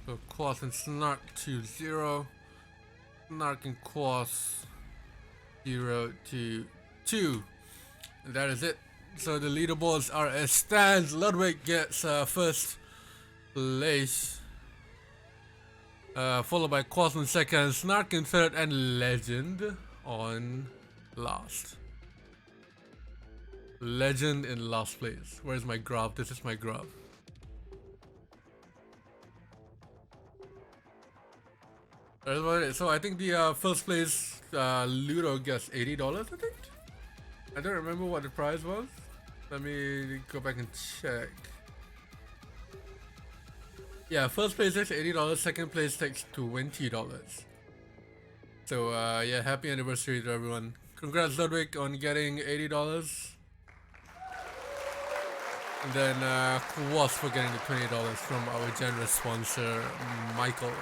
So Kwos and Snark 2-0. Snark and Kwos 0-2. And that is it. So the leaderboards are as stands. Ludwig gets first place. Followed by Kwos in second, Snark in third, and Legend on last. Legend in last place. Where's my graph? This is my graph. That's about it. So I think the first place Ludo gets $80, I think. I don't remember what the prize was. Let me go back and check. Yeah, first place takes $80, second place takes $20. So yeah, happy anniversary to everyone. Congrats Ludwig on getting $80. And then Kwos for getting the $20 from our generous sponsor, Michael.